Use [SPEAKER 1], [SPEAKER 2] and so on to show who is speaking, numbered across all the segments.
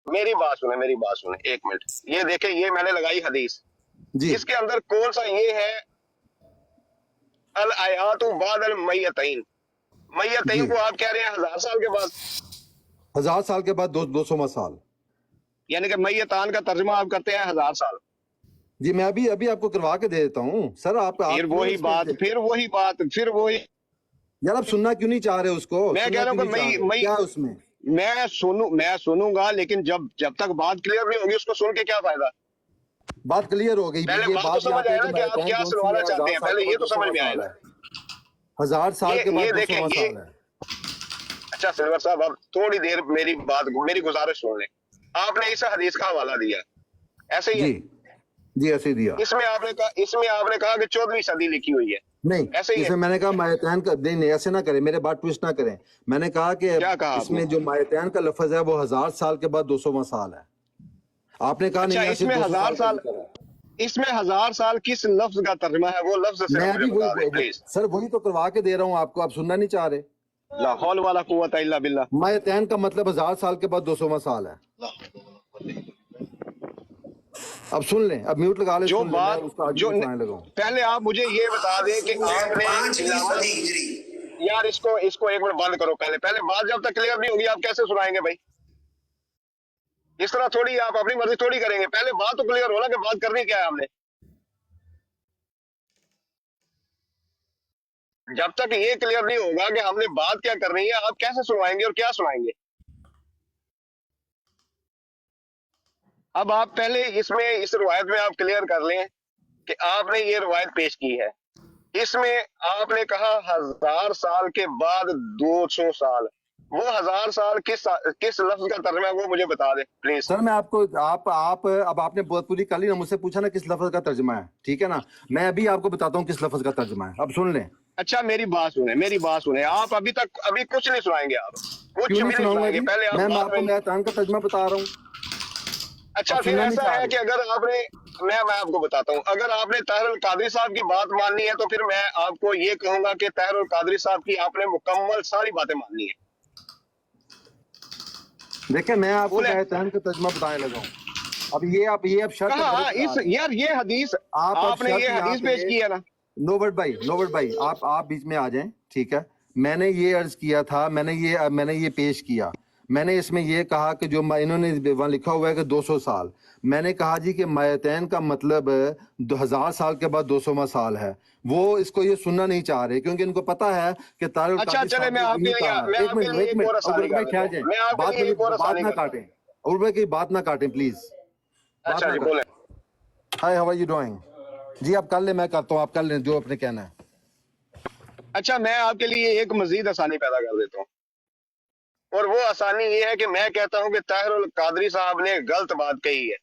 [SPEAKER 1] मेरी बात सुने एक मिनट। ये देखें, ये मैंने लगाई हदीस
[SPEAKER 2] जी
[SPEAKER 1] इसके अंदर कौन सा ये है, अल आयातु बादल मय्यतैन, मय्यतैन
[SPEAKER 2] जी
[SPEAKER 1] को आप कह रहे हैं 1000 साल के बाद,
[SPEAKER 2] 1000 साल के बाद 200वां साल।
[SPEAKER 1] यानी कि मय्यतान का तर्जुमा आप करते हैं 1000 साल।
[SPEAKER 2] जी मैं अभी अभी आपको करवा के दे देता हूँ सर। आप
[SPEAKER 1] फिर
[SPEAKER 2] क्यों
[SPEAKER 1] वही
[SPEAKER 2] इसमें
[SPEAKER 1] बात, फिर वही
[SPEAKER 2] यार आप सुनना क्यों नहीं चाह रहे उसको?
[SPEAKER 1] मैं
[SPEAKER 2] सुनना
[SPEAKER 1] कह रहा
[SPEAKER 2] क्यों
[SPEAKER 1] हूँ
[SPEAKER 2] नहीं
[SPEAKER 1] कि
[SPEAKER 2] चाह रहे? क्या है उसमें?
[SPEAKER 1] मैं सुनूंगा, लेकिन जब तक बात क्लियर नहीं होगी उसको सुन के क्या फायदा।
[SPEAKER 2] बात क्लियर हो गई।
[SPEAKER 1] पहले
[SPEAKER 2] ये
[SPEAKER 1] बात तो
[SPEAKER 2] बात
[SPEAKER 1] समझ
[SPEAKER 2] यहाँ पे
[SPEAKER 1] आया
[SPEAKER 2] है कि
[SPEAKER 1] ना कि आप
[SPEAKER 2] मयतैन
[SPEAKER 1] क्या
[SPEAKER 2] कौन सी
[SPEAKER 1] सुनवाना
[SPEAKER 2] है।
[SPEAKER 1] चाहते
[SPEAKER 2] 1000
[SPEAKER 1] हैं,
[SPEAKER 2] साल
[SPEAKER 1] पहले
[SPEAKER 2] के
[SPEAKER 1] ये
[SPEAKER 2] बाद
[SPEAKER 1] तो समझ
[SPEAKER 2] 200वां
[SPEAKER 1] में आया
[SPEAKER 2] साल
[SPEAKER 1] ना।
[SPEAKER 2] है। 1000 साल के बाद
[SPEAKER 1] ये देखें
[SPEAKER 2] 200वां
[SPEAKER 1] ये,
[SPEAKER 2] साल है।
[SPEAKER 1] अच्छा सिल्वर साहब, आप थोड़ी देर मेरी गुजारिश सुन लें। आपने इस हदीस का हवाला दिया, ऐसे ही है।
[SPEAKER 2] जी जी ऐसे ही दिया।
[SPEAKER 1] इसमें आपने कहा कि 14वीं सदी लिखी हुई है,
[SPEAKER 2] नहीं
[SPEAKER 1] ऐसे ही है।
[SPEAKER 2] इसमें मैंने कहा मयतैन का, नहीं ऐसे ना करें, मेरे बात ट्विस्ट ना करें। मैंने कहा कि
[SPEAKER 1] क्या कहा आपने?
[SPEAKER 2] इसमें जो मयतैन का लफ्ज है वो 1000 साल के बाद 200वां साल है। आपने कहा नहीं
[SPEAKER 1] अच्छा,
[SPEAKER 2] मैं सिर्फ 200 साल का जिक्र है।
[SPEAKER 1] इसमें 1000 साल किस लफ्ज का तर्जुमा है, वो लफ्ज सिर्फ
[SPEAKER 2] मैं
[SPEAKER 1] मुझे
[SPEAKER 2] अभी
[SPEAKER 1] बता दें प्लीज।
[SPEAKER 2] सर वही तो करवा के दे रहा हूँ आपको। आप सुनना नहीं चाह रहे।
[SPEAKER 1] ला हौल वाला कुव्वत इल्ला बिल्लाह।
[SPEAKER 2] मयतैन का मतलब 1000 साल के बाद 200वां साल है। अब सुन लें, अब म्यूट लगा ले,
[SPEAKER 1] जो
[SPEAKER 2] सुन लें। मैं
[SPEAKER 1] बात
[SPEAKER 2] उसका आगे
[SPEAKER 1] जो
[SPEAKER 2] भी सुनाने लगा हूँ।
[SPEAKER 1] पहले आप मुझे ये बता दें कि आपने
[SPEAKER 3] 5वीं
[SPEAKER 1] इलामा,
[SPEAKER 3] सदी हिजरी।
[SPEAKER 1] यार इसको एक मिनट बंद करो। पहले बात जब तक क्लियर नहीं होगी आप कैसे सुनाएंगे भाई? इस तरह थोड़ी, आप अपनी मर्जी थोड़ी करेंगे। पहले बात तो क्लियर हो ना कि बात करनी क्या है हमने। जब तक ये क्लियर नहीं होगा कि हमने बात क्या करनी है, आप कैसे सुनाएंगे और क्या सुनाएंगे? अब आप पहले इस रिवायत में आप क्लियर कर लें कि आपने ये रिवायत पेश की है। इसमें आपने कहा 1000 साल के बाद 200 साल, वो 1000 साल किस लफ्ज का तर्जुमा है वो मुझे बता दे प्लीज।
[SPEAKER 2] सर मैं आपको आप अब आपने बहुत पूरी कर ली ना, मुझसे पूछा ना किस लफ्ज का तर्जुमा है, ठीक है ना? मैं अभी आपको बताता हूँ किस लफ्ज का तर्जुमा है। अब सुन लें।
[SPEAKER 1] अच्छा मेरी बात सुने। आप अभी कुछ नहीं सुनाएंगे, आप
[SPEAKER 2] क्यों
[SPEAKER 1] कुछ
[SPEAKER 2] नहीं
[SPEAKER 1] भी नहीं
[SPEAKER 2] सुनाऊंगा?
[SPEAKER 1] सुनाएंगे।
[SPEAKER 2] अभी
[SPEAKER 1] पहले आप
[SPEAKER 2] मैं
[SPEAKER 1] बात
[SPEAKER 2] आपको
[SPEAKER 1] में,
[SPEAKER 2] मयतैन का तर्जुमा बता रहा हूँ।
[SPEAKER 1] अच्छा
[SPEAKER 2] अब
[SPEAKER 1] फिर
[SPEAKER 2] सुनना नहीं
[SPEAKER 1] ऐसा
[SPEAKER 2] चाह
[SPEAKER 1] है
[SPEAKER 2] रहे।
[SPEAKER 1] कि अगर आपने, मैं आपको बताता हूँ, अगर आपने ताहिरुल कादरी साहब की बात माननी है तो फिर मैं आपको ये कहूंगा कि ताहिरुल कादरी साहब की आपने मुकम्मल सारी बातें माननी है।
[SPEAKER 2] देखिए मैं आपको
[SPEAKER 1] बोले
[SPEAKER 2] मयतैन का तर्जुमा बताने लगा हूँ। अब ये अब शर्त
[SPEAKER 1] कहा
[SPEAKER 2] गलत लगा
[SPEAKER 1] इस,
[SPEAKER 2] रहे हैं
[SPEAKER 1] यार ये हदीस,
[SPEAKER 2] आप। अब
[SPEAKER 1] आपने
[SPEAKER 2] शर्त
[SPEAKER 1] ये
[SPEAKER 2] यहाँ
[SPEAKER 1] हदीस पेश
[SPEAKER 2] पे,
[SPEAKER 1] की है ना।
[SPEAKER 2] नोबट भाई आप बीच में आ जाएं, ठीक है? मैंने ये अर्ज किया था, मैंने ये पेश किया। मैंने इसमें ये कहा कि जो इन्होंने वहाँ लिखा हुआ है कि 200 साल, मैंने कहा जी कि मयतैन का मतलब 1000 साल के बाद 200वां साल है। वो इसको ये सुनना नहीं चाह रहे क्योंकि इनको पता है कि तारुल
[SPEAKER 1] अच्छा
[SPEAKER 2] कादिर
[SPEAKER 1] चले,
[SPEAKER 2] साहब ने यही कहा है। एक मिनट
[SPEAKER 1] एक और आसानी
[SPEAKER 2] अबुबकर
[SPEAKER 1] कर
[SPEAKER 2] भाई
[SPEAKER 1] देता
[SPEAKER 2] ठहर
[SPEAKER 1] हूँ,
[SPEAKER 2] जाएं,
[SPEAKER 1] मैं आपके लिए
[SPEAKER 2] मेरी
[SPEAKER 1] एक और
[SPEAKER 2] बात
[SPEAKER 1] आसानी
[SPEAKER 2] ना
[SPEAKER 1] कर देता
[SPEAKER 2] काटें। अबुबकर भाई की बात ना काटें प्लीज,
[SPEAKER 1] हूँ।
[SPEAKER 2] बात
[SPEAKER 1] अच्छा
[SPEAKER 2] ना
[SPEAKER 1] जी बोले।
[SPEAKER 2] काटें। Hi how are you doing? जी आप कर ले, मैं करता हूँ, आप कर लें जो आपने कहना है।
[SPEAKER 1] अच्छा मैं आपके लिए एक मजीद आसानी पैदा कर देता हूँ, और वो आसानी ये है कि मैं कहता हूँ कि ताहिरुल कादरी साहब ने गलत बात कही है।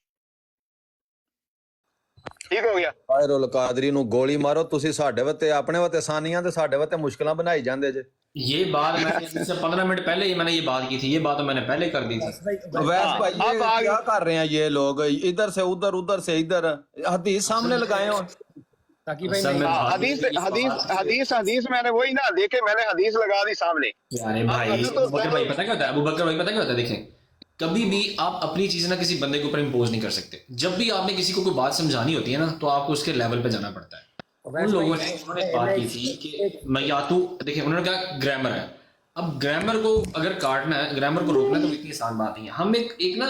[SPEAKER 1] ठीक हो गया?
[SPEAKER 4] ਤਾਹਿਰੁਲ ਕਾਦਰੀ ਨੂੰ ਗੋਲੀ ਮਾਰੋ। ਤੁਸੀਂ ਸਾਡੇ ਵਾਸਤੇ ਆਪਣੇ ਵਾਸਤੇ ਆਸਾਨੀਆਂ ਤੇ ਸਾਡੇ ਵਾਸਤੇ ਮੁਸ਼ਕਲਾਂ ਬਣਾਈ ਜਾਂਦੇ ਜੇ।
[SPEAKER 5] ये बात मैंने इससे 15 मिनट पहले ही मैंने ये बात की थी, ये बात तो मैंने पहले कर दी थी।
[SPEAKER 4] अवैस
[SPEAKER 1] हाँ,
[SPEAKER 4] भाई
[SPEAKER 1] अब
[SPEAKER 4] ये
[SPEAKER 1] आगे
[SPEAKER 4] क्या कर रहे हैं ये लोग? इधर से उधर, उधर से इधर, हदीस सामने लगाए हो।
[SPEAKER 6] ताकि भाई
[SPEAKER 5] असल में
[SPEAKER 1] हाँ,
[SPEAKER 5] भाई
[SPEAKER 1] हदीस मैंने वही ना देखे, मैंने हदीस लगा दी सामने।
[SPEAKER 5] अरे
[SPEAKER 1] अब
[SPEAKER 5] भाई
[SPEAKER 1] अभी तो
[SPEAKER 5] अबू बकर भाई पता क्या होता है, अबू बकर भाई पता क्या होता है, देखें कभी भी आप अपनी चीज़ ना किसी बंदे के ऊपर इम्पोज नहीं कर सकते। जब भी आपने किसी को कोई बात समझानी होती है ना तो आपको उसके लेवल पे जाना पड़ता है। उन लोगों ने उन्होंने एक बात की थी कि मयातू, देखिए उन्होंने कहा ग्रामर है। अब ग्रामर को अगर काटना है, ग्रामर को रोकना है तो इतनी आसान बात नहीं है। हम एक ना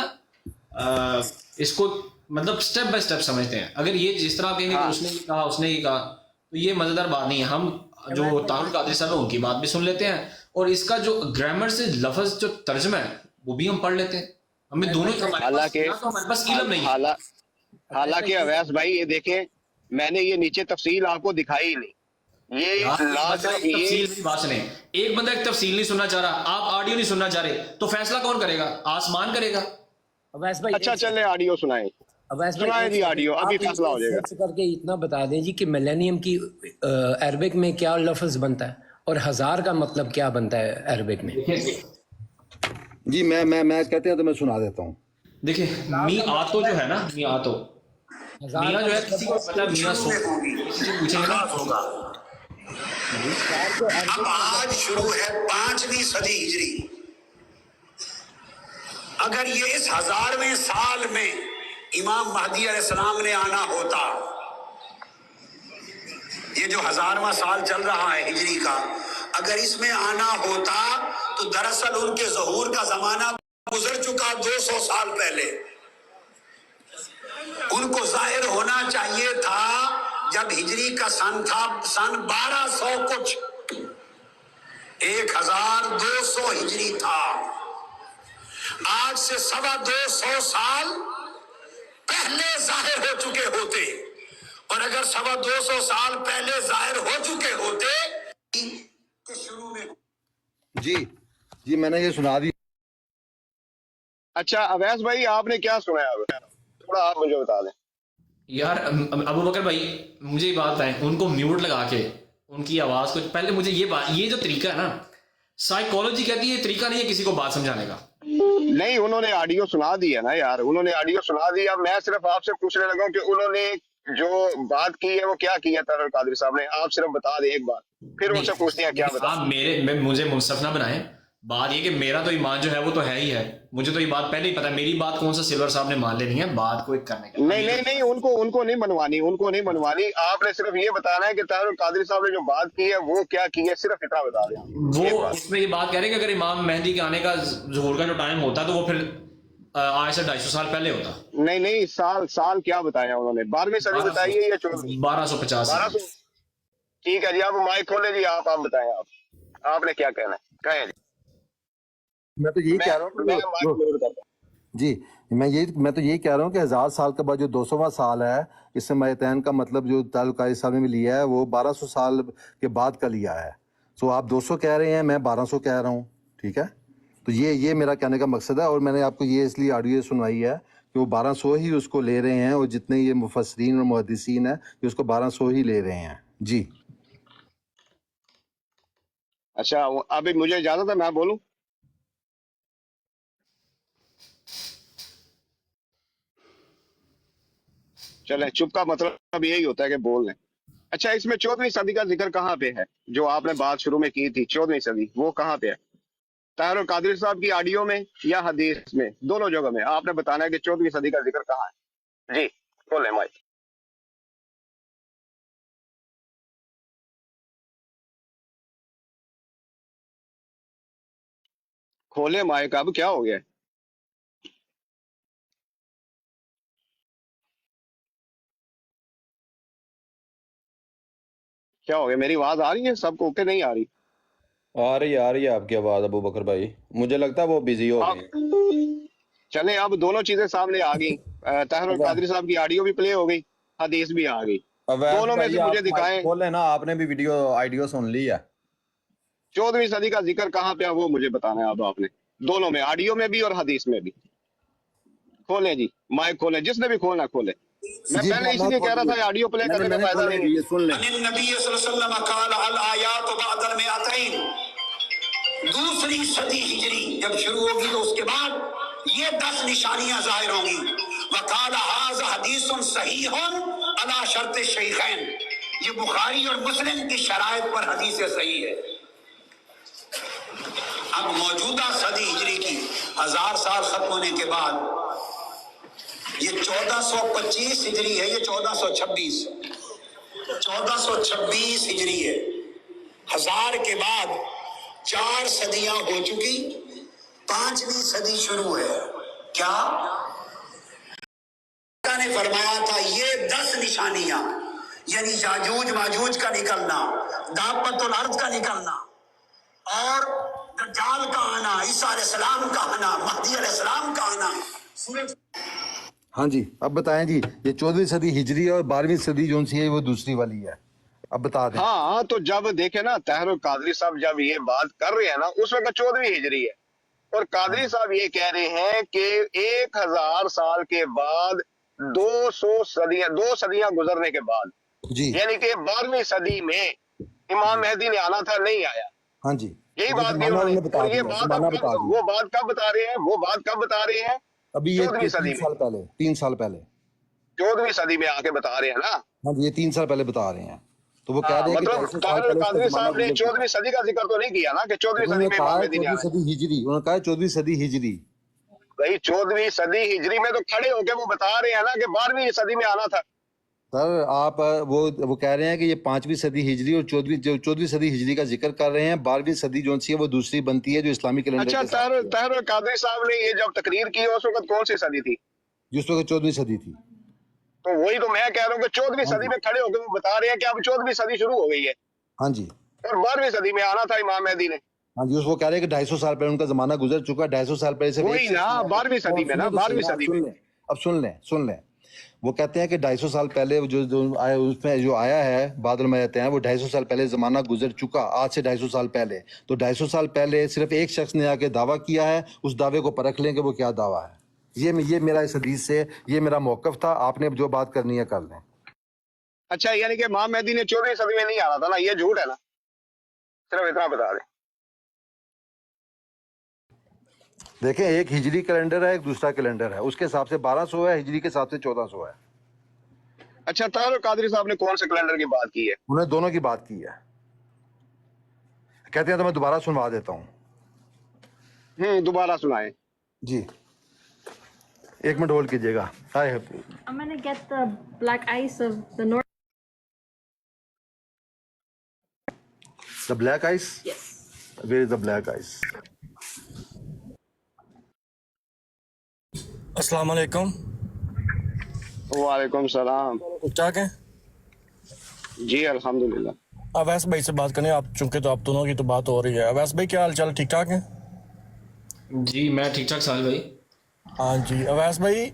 [SPEAKER 5] इसको मतलब स्टेप बाय स्टेप समझते हैं। अगर ये जिस तरह आप कहेंगे कि उसने ये कहा उसने ये कहा तो ये मजेदार बात नहीं है। हम जो तारुल कादरी साहब है उनकी बात भी सुन लेते हैं और इसका जो ग्रामर से लफ्ज जो तर्जमा है वो भी हम पढ़ लेते हैं। हमें दोनों
[SPEAKER 1] हालांकि
[SPEAKER 5] हमारे पास इल्म नहीं है।
[SPEAKER 1] हालांकि अवैस भाई ये देखें, मैंने ये नीचे तफसील आपको दिखाई ही नहीं। ये लास्ट
[SPEAKER 5] तफसील मेरी बात सुने, एक बंदा एक तफसील नहीं सुनना चाह रहा, आप ऑडियो नहीं सुनना चाह रहे, तो फैसला कौन करेगा? आसमान करेगा।
[SPEAKER 6] अवैस भाई
[SPEAKER 1] अच्छा चले ऑडियो सुनाएं,
[SPEAKER 6] अवैस भाई
[SPEAKER 1] सुनाएं जी ऑडियो, अभी फैसला हो जाएगा।
[SPEAKER 6] सर्च करके इतना बता दें जी कि मिलेनियम की अरबिक में क्या लफ्ज बनता है और 1000 का मतलब क्या बनता है अरबिक में।
[SPEAKER 2] जी मैं कहते हैं तो मैं सुना देता हूँ।
[SPEAKER 5] देखिए मी आतो जो है ना, मी आतो मियाँ जो है किसी को पता, मियाँ सो किसी से पूछेंगे ना
[SPEAKER 3] होगा। अब आज शुरू है 5वीं सदी हिजरी। اگر یہ اس 1000ویں سال میں امام مہدی علیہ السلام نے آنا ہوتا، یہ جو 1000واں سال چل رہا ہے ہجری کا، اگر اس میں آنا ہوتا تو دراصل ان کے ظہور کا زمانہ گزر چکا 200 سال پہلے. ان کو ظاہر ہونا چاہیے تھا جب ہجری کا سن تھا سن 1200 کچھ، 1200 ہجری تھا. آج سے 225 سال پہلے ظاہر ہو چکے ہوتے، اور اگر 225 سال پہلے ظاہر ہو چکے ہوتے کہ شروع میں
[SPEAKER 2] جی میں نے یہ سنا دی.
[SPEAKER 1] اچھا اویس بھائی آپ نے کیا سنا ہے؟ تھوڑا آپ مجھے بتا دیں.
[SPEAKER 5] یار ابو بکر بھائی مجھے یہ بات ہے، ان کو میوٹ لگا کے ان کی آواز کو پہلے مجھے یہ جو طریقہ ہے نا، سائیکالوجی کہتی ہے یہ طریقہ نہیں ہے کسی کو بات سمجھانے کا.
[SPEAKER 1] نہیں انہوں نے آڈیو سنا دی ہے نا یار، انہوں نے آڈیو سنا دیا. میں صرف آپ سے پوچھنے لگا ہوں کہ انہوں نے جو بات کی ہے وہ کیا کی ہے طاہر القادری صاحب نے. آپ صرف بتا دیں ایک بات، پھر ان سے پوچھتے ہیں کیا بتا.
[SPEAKER 5] آپ مجھے منصف نہ بنائیں. بات یہ کہ میرا تو ایمان جو ہے وہ تو ہے ہی ہے، مجھے تو یہ بات پہلے ہی پتا ہے. میری بات کون سا سلور صاحب نے مان لینی ہے بات کو ایک کرنے کے.
[SPEAKER 1] نہیں ان کو نہیں منوانی. آپ نے صرف یہ بتانا ہے کہ طاہر القادری صاحب نے جو بات کی ہے وہ کیا کی ہے، صرف اتنا بتا دیں.
[SPEAKER 5] وہ اس میں یہ بات کہہ رہے ہیں کہ اگر امام مہدی کے آنے کا ظہور کا جو ٹائم ہوتا تو وہ پھر آج سے 250 سال پہلے ہوتا.
[SPEAKER 1] نہیں سال کیا بتایا انہوں نے؟ 12ویں صدی بتائی ہے یا
[SPEAKER 5] 1250.
[SPEAKER 1] 1200. ٹھیک ہے جی، آپ مائک کھولیں جی، آپ بتائیں آپ نے کیا کہنا ہے، کہیں جی.
[SPEAKER 2] میں تو یہی کہہ رہا ہوں
[SPEAKER 1] میں مائک لوڈ کرتا ہوں.
[SPEAKER 2] جی میں تو یہی کہہ رہا ہوں کہ 1000 سال کے بعد جو 200واں سال ہے، اس سے مایتین کا مطلب جو طاہر القادری صاحب نے بھی لیا ہے وہ 1200 سال کے بعد کا لیا ہے. سو آپ 200 کہہ رہے ہیں، میں 1200 کہہ رہا ہوں. ٹھیک ہے، تو یہ میرا کہنے کا مقصد ہے. اور میں نے آپ کو یہ اس لیے آڈیو سنوائی ہے کہ وہ 1200 ہی اس کو لے رہے ہیں، اور جتنے یہ مفسرین اور محدثین ہیں یہ اس کو 1200 ہی لے رہے ہیں. جی
[SPEAKER 1] اچھا ابھی مجھے اجازت ہے میں بولوں؟ چلیں، چپ کا مطلب یہی ہوتا ہے کہ بول لیں. اچھا اس میں 14ویں صدی کا ذکر کہاں پہ ہے؟ جو آپ نے بات شروع میں کی تھی 14ویں صدی، وہ کہاں پہ ہے؟ طاہر القادری صاحب کی آڈیو میں یا حدیث میں؟ دونوں جگہ میں آپ نے بتانا ہے کہ 14ویں صدی کا ذکر کہاں ہے. جی بولیں مائک. کھولے مائک. اب کیا ہو گیا؟ کیا ہو گیا؟ میری آواز آ رہی ہے سب کو کہ نہیں آ رہی؟
[SPEAKER 4] آ رہی ہے آپ کی آواز ابو بکر بھائی. مجھے لگتا ہے وہ بزی ہو گئے.
[SPEAKER 1] چلیں اب دونوں چیزیں سامنے آ گئی. طاہر القادری صاحب کی آڈیو بھی پلے ہو گئی، حدیث بھی آ گئی. دونوں میں سے مجھے دکھائیں.
[SPEAKER 4] بولے نا، آپ نے بھی آئیڈیو سن لی ہے.
[SPEAKER 1] 14ویں صدی کا ذکر کہاں پہ ہے وہ مجھے بتانا ہے اب آپ نے، دونوں میں، آڈیو میں بھی اور حدیث میں بھی. کھولیں جی مائک کھولیں، جس نے بھی کھولنا کھولے. میں پہلے اسی لیے کہہ رہا تھا آڈیو پلے کرنے کا فائدہ نہیں ہے.
[SPEAKER 2] سن لیں.
[SPEAKER 3] نبی صلی اللہ علیہ وسلم قال الآیات بعد المئتین، 2 صدی ہجری جب شروع ہوگی تو اس کے بعد یہ 10 نشانیاں ظاہر ہوں گی. وقال ھذا حدیث صحیح علی شرط الشیخین، یہ بخاری اور مسلم کی شرائط پر حدیث صحیح ہے. اب موجودہ صدی ہجری کی 1000 سال ختم ہونے کے بعد یہ 1425 ہجری ہے، یہ 1426 ہجری ہے. 1000 کے بعد 4 صدیاں ہو چکی، 5ویں صدی شروع ہے. کیا نے فرمایا تھا یہ 10 نشانیاں، یعنی یاجوج ماجوج کا نکلنا، دابت الارض کا نکلنا، اور دجال کا آنا، عیسیٰ علیہ السلام کا آنا، مہدی علیہ السلام کا آنا.
[SPEAKER 2] ہاں جی اب بتائیں جی، یہ 14ویں صدی ہجری اور 12ویں صدی جو سی ہے وہ دوسری والی ہے. اب بتا دیں.
[SPEAKER 1] ہاں تو جب دیکھیں نا طاہر القادری صاحب جب یہ بات کر رہے ہیں نا، اس وقت 14ویں ہجری ہے، اور قادری صاحب یہ کہہ رہے ہیں کہ 1000 سال کے بعد 2 صدیاں گزرنے کے بعد،
[SPEAKER 2] جی
[SPEAKER 1] یعنی کہ 12ویں صدی میں امام مہدی نے آنا تھا، نہیں آیا.
[SPEAKER 2] ہاں جی
[SPEAKER 1] یہی بات کی انہوں نے. اور یہ بات وہ بات کب بتا رہے ہیں؟
[SPEAKER 2] ابھی یہ
[SPEAKER 1] 14ویں صدی
[SPEAKER 2] 3 سال پہلے
[SPEAKER 1] 14ویں صدی میں آ کے بتا رہے ہیں نا.
[SPEAKER 2] ہاں جی، یہ 3 سال پہلے بتا رہے ہیں. تو وہ کہہ رہے ہیں کہ
[SPEAKER 1] مطلب طاہر القادری صاحب نے 14ویں صدی کا ذکر تو نہیں کیا نا کہ 14ویں صدی میں امام مہدی نے آنا.
[SPEAKER 2] 14ویں صدی ہجری، انہوں نے کہا 14ویں صدی ہجری.
[SPEAKER 1] भाई 14वीं सदी हिजरी में तो खड़े होके वो बता रहे हैं ना कि 12वीं सदी में आना था।
[SPEAKER 2] सर आप वो कह रहे हैं कि ये 5वीं सदी हिजरी और 14वीं सदी हिजरी का जिक्र कर रहे हैं। 12वीं सदी जो सी है वो दूसरी बनती है जो इस्लामी कैलेंडर
[SPEAKER 1] अच्छा,
[SPEAKER 2] के साथ है।
[SPEAKER 1] ताहिर कादरी साहब ने ये जब तकरीर की उस वक्त कौन सी सदी थी?
[SPEAKER 2] जिस वक्त 14वीं सदी थी।
[SPEAKER 1] तो वही तो मैं कह रहा हूँ कि 14वीं सदी में खड़े होकर वो बता रहे हैं कि अब 14वीं सदी शुरू हो गई है
[SPEAKER 2] हाँ जी,
[SPEAKER 1] और 12वीं सदी में आना था इमाम मेहदी ने।
[SPEAKER 2] हाँ जी, उसको कह रहे हैं कि 250 साल पहले उनका जमाना गुजर चुका है। 250 साल पहले से
[SPEAKER 1] वही ना 12वीं सदी में ना, 12वीं सदी में।
[SPEAKER 2] अब सुन लें वो कहते हैं कि 250 साल पहले जो आया उसमें जो आया है बादल में रहते हैं वो 250 साल पहले जमाना गुजर चुका, आज से 250 साल पहले। तो 250 साल पहले सिर्फ एक शख्स ने आके दावा किया है, उस दावे को परख लें कि वो क्या दावा है। ये मेरा इस हदीस से ये मेरा मौकफ था। आपने जो बात करनी है कर लें।
[SPEAKER 1] अच्छा, यानी कि इमाम मेहदी ने 14वीं सदी में नहीं आना था ना, ये झूठ है ना? सिर्फ इतना बता दें।
[SPEAKER 2] देखें, एक हिजरी कैलेंडर है, एक दूसरा कैलेंडर है। उसके हिसाब से 1200 है, हिजरी के हिसाब से 1400 है।
[SPEAKER 1] अच्छा, ताहिर कादरी साहब ने कौन से कैलेंडर की बात की है?
[SPEAKER 2] उन्होंने दोनों की बात की है। कहते हैं तो मैं दोबारा सुनवा देता हूँ।
[SPEAKER 1] दोबारा सुनाएं
[SPEAKER 2] जी, 1 मिनट होल्ड कीजिएगा।
[SPEAKER 7] I'm gonna get the black ice of the north.
[SPEAKER 2] The black ice?
[SPEAKER 7] Yes.
[SPEAKER 2] Where is the black ice?
[SPEAKER 8] अस्सलाम वालेकुम।
[SPEAKER 1] वालेकुम सलाम।
[SPEAKER 8] ठीक है
[SPEAKER 1] जी अल्हम्दुलिल्लाह।
[SPEAKER 8] अवैस भाई से बात करनी है आप, चूंकि तो आप दोनों की तो बात हो रही है। अवैस भाई क्या हाल चाल, ठीक ठाक है?
[SPEAKER 5] जी मैं ठीक ठाक साहिल भाई।
[SPEAKER 8] हाँ जी अवैस भाई।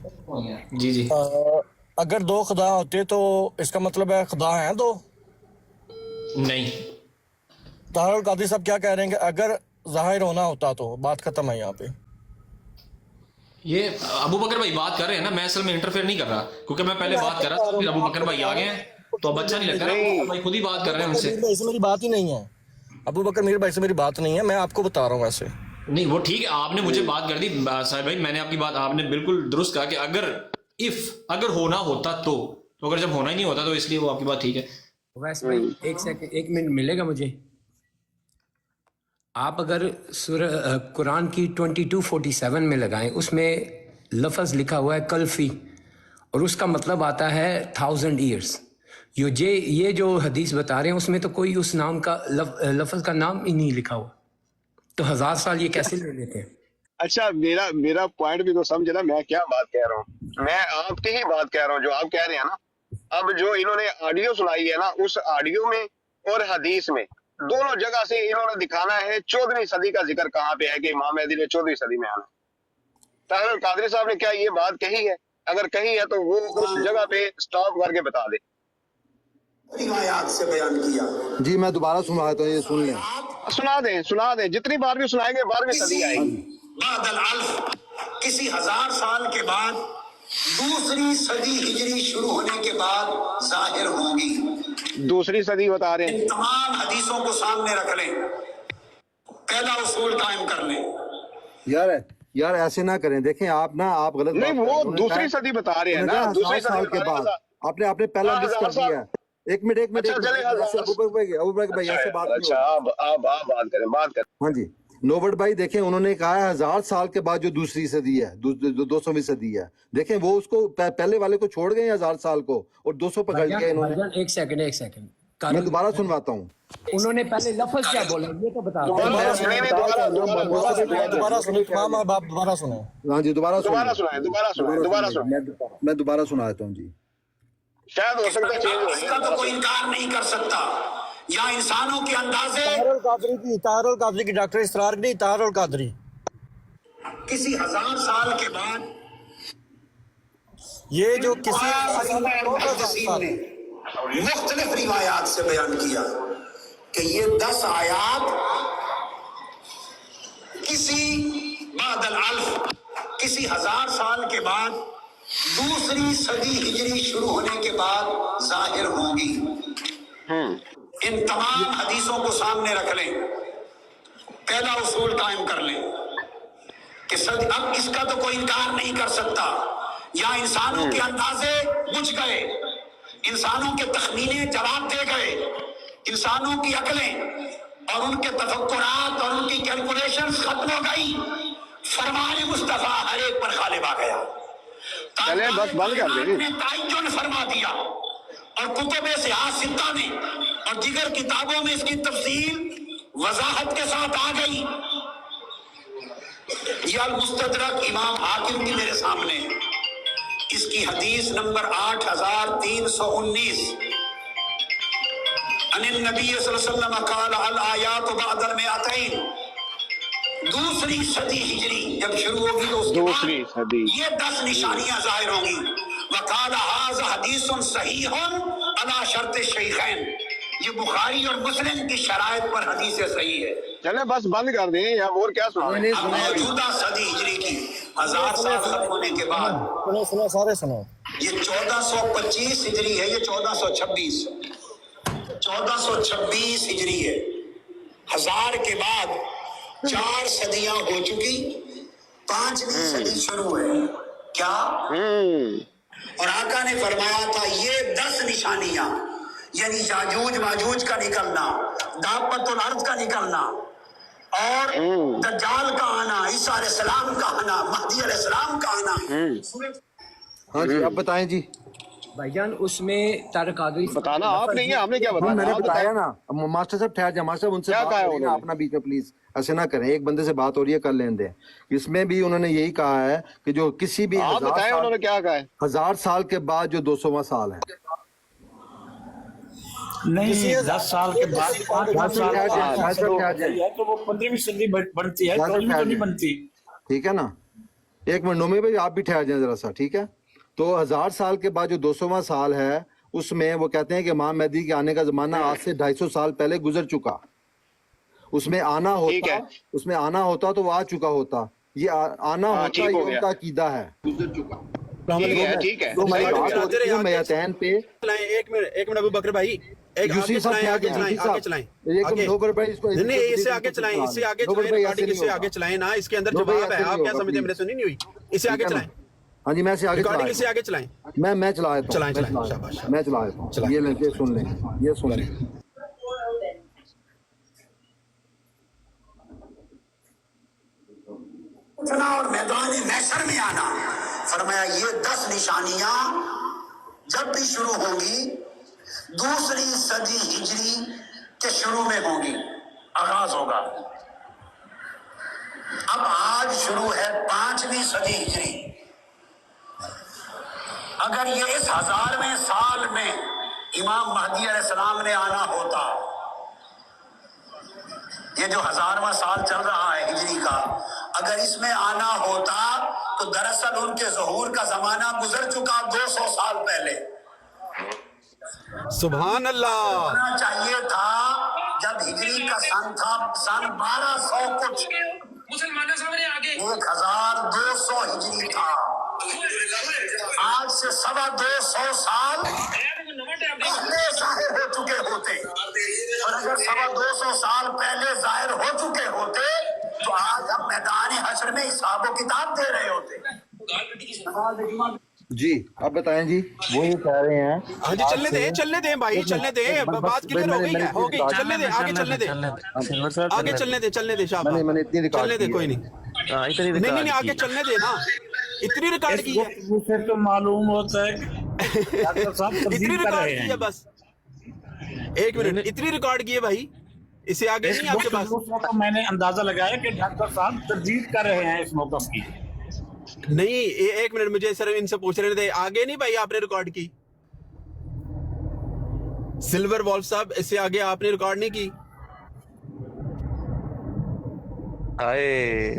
[SPEAKER 5] जी जी।
[SPEAKER 8] अगर 2 खुदा होते तो इसका मतलब है खुदा हैं 2?
[SPEAKER 5] नहीं,
[SPEAKER 8] ताहिर कादरी साहब क्या कह रहे हैं कि अगर जाहिर होना होता तो बात खत्म है यहाँ पे।
[SPEAKER 5] ये अबू बकर भाई बात कर रहे हैं ना, मैं असल में इंटरफेयर नहीं कर रहा क्योंकि मैं पहले बात कर रहा था, फिर अबू बकर भाई आ गए हैं तो अब अच्छा नहीं लग रहा। भाई खुद ही बात कर रहे हैं उनसे।
[SPEAKER 8] भाई से मेरी बात ही नहीं है, अबू बकर मीर भाई से मेरी बात नहीं है, मैं आपको बता रहा हूँ वैसे।
[SPEAKER 5] नहीं वो ठीक है, आपने मुझे बात कर दी साहिब भाई, मैंने आपकी बात, आपने बिल्कुल दुरुस्त कहा कि अगर होना होता तो अगर जब होना ही नहीं होता तो इसलिए वो आपकी बात ठीक है।
[SPEAKER 6] वैसे भाई 1 मिनट मिलेगा मुझे? आप अगर कुरान की 2247 में लगाएं, उसमें लफ्ज़ लिखा हुआ है कल्फी और उसका मतलब आता है 1000 ईयर्स। ये जो हदीस बता रहे हैं उसमें तो कोई उस नाम का लफ्ज़ का नाम ही नहीं लिखा हुआ, तो 1000 साल ये कैसे ले लेते हैं?
[SPEAKER 1] अच्छा, मेरा पॉइंट भी तो समझे ना, मैं क्या बात कह रहा हूँ। मैं आपकी ही बात कह रहा हूँ जो आप कह रहे हैं ना। अब जो इन्होंने ऑडियो सुनाई है ना, उस ऑडियो में और हदीस में दोनों जगह से इन्होंने दिखाना है 14वीं सदी का जिक्र कहाँ पे है कि इमाम मेहदी ने 14वीं सदी में आना। ताहिर कादरी साहब ने क्या ये बात कही है? अगर कही है तो वो उस जगह पे स्टॉप करके बता दे।
[SPEAKER 3] रिवायात से बयान किया।
[SPEAKER 2] जी मैं दोबारा सुनवाता हूँ, ये सुन लें।
[SPEAKER 1] सुना दें जितनी बार भी सुनाएंगे 12वीं सदी आएगी।
[SPEAKER 3] बादल अल्फ किसी 1000 साल के बाद दूसरी सदी हिजरी शुरू होने के बाद जाहिर होगी।
[SPEAKER 1] दूसरी सदी बता रहे हैं।
[SPEAKER 3] इन तमाम हदीसों को सामने रख लें, पहला उसूल कायम कर लें।
[SPEAKER 2] यार ऐसे ना करें। देखें आप गलत
[SPEAKER 1] नहीं, वो दूसरी सदी बता रहे हैं ना, दूसरी
[SPEAKER 2] साल के बाद आपने पहला मिस कर दिया। एक मिनट अबू बकर भाई ऐसे बात नहीं।
[SPEAKER 1] अच्छा, आप बात करें।
[SPEAKER 2] हाँ जी, नोबर्ट भाई देखें, उन्होंने कहा है 1000 साल के बाद जो दूसरी सदी है, 200वीं सदी है। देखें वो उसको पहले वाले को छोड़ गए 1000 साल को और 200 पकड़ लिया इन्होंने।
[SPEAKER 6] एक सेकंड
[SPEAKER 2] मैं दोबारा सुनवाता हूँ।
[SPEAKER 6] उन्होंने पहले लफ्ज़ क्या बोला ये तो बता दो।
[SPEAKER 8] दोबारा सुने तमाम, आप दोबारा सुने।
[SPEAKER 2] हाँ जी दोबारा
[SPEAKER 1] सुनाए।
[SPEAKER 2] मैं दोबारा सुनाता हूँ जी।
[SPEAKER 1] शायद हो सकता है चेंज हो
[SPEAKER 3] इसका तो कोई इनकार नहीं कर सकता। या इंसानों के अंदाजे
[SPEAKER 8] ताहिर कादरी की डॉक्टर इसरार नहीं, ताहिर कादरी
[SPEAKER 3] किसी 1000 साल के बाद
[SPEAKER 8] ये जो किसी
[SPEAKER 3] ने मुख्तलिफ रिवायात से बयान किया कि ये 10 आयात किसी बादल अल्फ किसी 1000 साल के बाद दूसरी सदी हिजरी शुरू होने के बाद जाहिर होगी। इन तमाम हदीसों को सामने रख लें, पहला उसूल कायम कर लें कि अब इसका तो कोई इनकार नहीं कर सकता। या इंसानों के अंदाजे बुझ गए, इंसानों के तखमीने जवाब दे गए, इंसानों की अकलें और उनके तफक्कुरात और उनकी कैलकुलेशंस खत्म हो गई। फरमान मुस्तफा हर एक पर गालिब आ गया।
[SPEAKER 1] चले बस बंद कर देंगे।
[SPEAKER 3] ने ताइजुन फरमा दिया और कुतुब सियाह सित्ता में और दीगर किताबों में इसकी तफसील वजाहत के साथ आ गई। ये अल मुस्तदरक इमाम हाकिम की मेरे सामने, इसकी हदीस नंबर 8319, अनिल नबी सल्लल्लाहु अलैहि वसल्लम क़ाल अल आयात बअदल मिअतैन, दूसरी सदी हिजरी जब शुरू होगी तो उसके
[SPEAKER 1] दूसरी सदी
[SPEAKER 3] ये 10 निशानियां जाहिर होंगी। वक़ाल हाज़ा हदीसुन सहीहुन अला शर्त शैखैन, ये बुखारी और मुस्लिम की शराइत पर हदीस सही है।
[SPEAKER 1] चले बस बंद कर दें या और क्या सुना
[SPEAKER 2] नहीं,
[SPEAKER 3] अब मौजूदा सदी हिजरी की 1000 साल खत्म होने के बाद
[SPEAKER 8] सुनो सुनो सारे सुनो।
[SPEAKER 3] ये 1425 हिजरी है, ये 1426 हिजरी है। 1000 के बाद 4 सदियां हो चुकी, 5वीं सदी शुरू है। क्या? और आका ने फरमाया था ये 10 निशानियां, यानी याजूज माजूज का निकलना, दापतुल अर्द का निकलना और दज्जाल का आना, ईसा अलैहिस्सलाम का आना, महदी अलैहिस्सलाम का आना।
[SPEAKER 2] हाँ जी, आप बताएं जी।
[SPEAKER 6] भाईजान उसमें तारक कादरी
[SPEAKER 1] बताना आप नहीं है, हमने क्या बताया?
[SPEAKER 2] मैंने
[SPEAKER 1] आप
[SPEAKER 2] बताया ना। अब मास्टर साहब ठहर जाए, मास्टर साहब उनसे
[SPEAKER 1] क्या
[SPEAKER 2] बात
[SPEAKER 1] कहा
[SPEAKER 2] हो रही है ना,
[SPEAKER 1] उन्होंने?
[SPEAKER 2] अपना बीच में प्लीज ऐसे ना करें। एक बंदे से बात हो रही है, कर लेने दें। इसमें भी उन्होंने यही कहा है कि जो किसी भी
[SPEAKER 1] आप बताएं उन्होंने क्या कहा है?
[SPEAKER 2] 1000 साल के बाद जो 200वां साल है,
[SPEAKER 9] नहीं 10 साल के बाद 5 साल है तो वो 15वीं सदी बनती है, 14वीं तो नहीं बनती।
[SPEAKER 2] ठीक है ना। एक मिनट नोमी भाई आप भी ठहर जाए जरा सा, ठीक है। तो 1000 साल के बाद जो 200वां साल है, उसमें वो कहते हैं कि इमाम मेहदी के आने का जमाना आज से 250 साल पहले गुजर चुका। उसमें आना
[SPEAKER 1] ठीक
[SPEAKER 2] होता,
[SPEAKER 1] है।
[SPEAKER 2] उसमें आना होता तो वो आ चुका होता। ये आना
[SPEAKER 1] हाँ,
[SPEAKER 2] होता
[SPEAKER 1] ठीक
[SPEAKER 2] ये
[SPEAKER 1] हो गया।
[SPEAKER 2] उनका अकीदा है।
[SPEAKER 1] ठीक है
[SPEAKER 2] तो हमारी बात होती है मैतैन पे।
[SPEAKER 8] एक मिनट अबू बकर भाई, एक
[SPEAKER 2] यूसी
[SPEAKER 8] आगे
[SPEAKER 2] साहब
[SPEAKER 8] चलाएं,
[SPEAKER 2] ठहर
[SPEAKER 8] आगे
[SPEAKER 2] जाए,
[SPEAKER 8] चलाएं,
[SPEAKER 2] यूसी साहब।
[SPEAKER 8] आगे चलाएं,
[SPEAKER 2] एक
[SPEAKER 8] आगे।
[SPEAKER 2] नोबर भाई इसको
[SPEAKER 8] नहीं इससे आगे चलाएं, इससे आगे
[SPEAKER 2] नोबर
[SPEAKER 8] चलाएं,
[SPEAKER 2] भाई
[SPEAKER 8] रिकॉर्डिंग
[SPEAKER 2] ऐसे
[SPEAKER 8] इससे
[SPEAKER 2] नहीं
[SPEAKER 8] आगे
[SPEAKER 2] होगा।
[SPEAKER 8] चलाएं ना, इसके अंदर
[SPEAKER 2] नोबर भाई
[SPEAKER 8] जवाब है।
[SPEAKER 2] ऐसे
[SPEAKER 8] आप
[SPEAKER 2] नहीं
[SPEAKER 8] क्या
[SPEAKER 2] होगा,
[SPEAKER 8] समझते हैं,
[SPEAKER 2] please।
[SPEAKER 8] मेरे सुनी नहीं हुई? इससे आगे
[SPEAKER 2] ठीक है ना?
[SPEAKER 8] चलाएं,
[SPEAKER 2] हाँ जी, मैं से आगे
[SPEAKER 8] रिकॉर्डिंग इससे
[SPEAKER 2] चला
[SPEAKER 8] आगे चलाएं।
[SPEAKER 2] मैं चला देता हूँ।
[SPEAKER 8] चलाएं,
[SPEAKER 2] मैं
[SPEAKER 8] चलाएं,
[SPEAKER 2] चला
[SPEAKER 8] शाबाश।
[SPEAKER 2] देता हूँ। मैं चला देता हूँ।
[SPEAKER 8] चलाएं।
[SPEAKER 2] ये लेके सुन लें, ये सुन लें।
[SPEAKER 3] उठना और मैदान महशर में आना। फरमाया ये 10 निशानियां जब भी शुरू होंगी, दूसरी सदी हिजरी के शुरू में होंगी, आगाज होगा। अब आज शुरू है 5वीं सदी हिजरी। अगर ये इस 1000वें साल में इमाम महदी अलैहिस्सलाम ने आना होता, ये जो 1000वां साल चल रहा है हिजरी का, अगर इसमें आना होता तो दरअसल उनके ज़हूर का जमाना गुजर चुका 200 साल पहले।
[SPEAKER 8] सुभान अल्लाह।
[SPEAKER 3] होना चाहिए था जब हिजरी का सन था, सन 1200 कुछ,
[SPEAKER 10] मुसलमानों सामने आगे
[SPEAKER 3] 1200 हिजरी था। आज से 225 साल पहले जाहिर हो चुके होते, और अगर 225 साल पहले जाहिर हो चुके होते तो आज हम मैदान हश्र में हिसाब व किताब दे रहे होते।
[SPEAKER 2] जी आप बताएं जी। वो ये कह रहे हैं।
[SPEAKER 8] हाँ जी, चलने दें भाई, चलने दें, बात क्लियर हो गई है, हो गई। चलने दें, आगे चलने दें, आगे चलने दें शाबाश।
[SPEAKER 2] मैंने इतनी रिकॉर्ड
[SPEAKER 8] चलने दें, कोई नहीं, नहीं आगे चलने दें ना। इतनी रिकॉर्ड की है,
[SPEAKER 9] से तो मालूम होता है डॉक्टर साहब
[SPEAKER 8] इतनी
[SPEAKER 9] तब्दील कर
[SPEAKER 8] रिकॉर्ड
[SPEAKER 9] रहे
[SPEAKER 8] की है
[SPEAKER 9] हैं।
[SPEAKER 8] बस। एक मिनट, इतनी रिकॉर्ड की है भाई, इससे आगे
[SPEAKER 9] इस
[SPEAKER 8] नहीं आपके पास।
[SPEAKER 9] मौके को मैंने अंदाजा लगाया कि डॉक्टर साहब तरजीह कर रहे हैं इस मौका की।
[SPEAKER 8] नहीं एक मिनट, मुझे सर इनसे पूछ रहे थे, आगे नहीं भाई आपने रिकॉर्ड की। सिल्वर वॉल्फ साहब, इससे आगे आपने रिकॉर्ड नहीं की।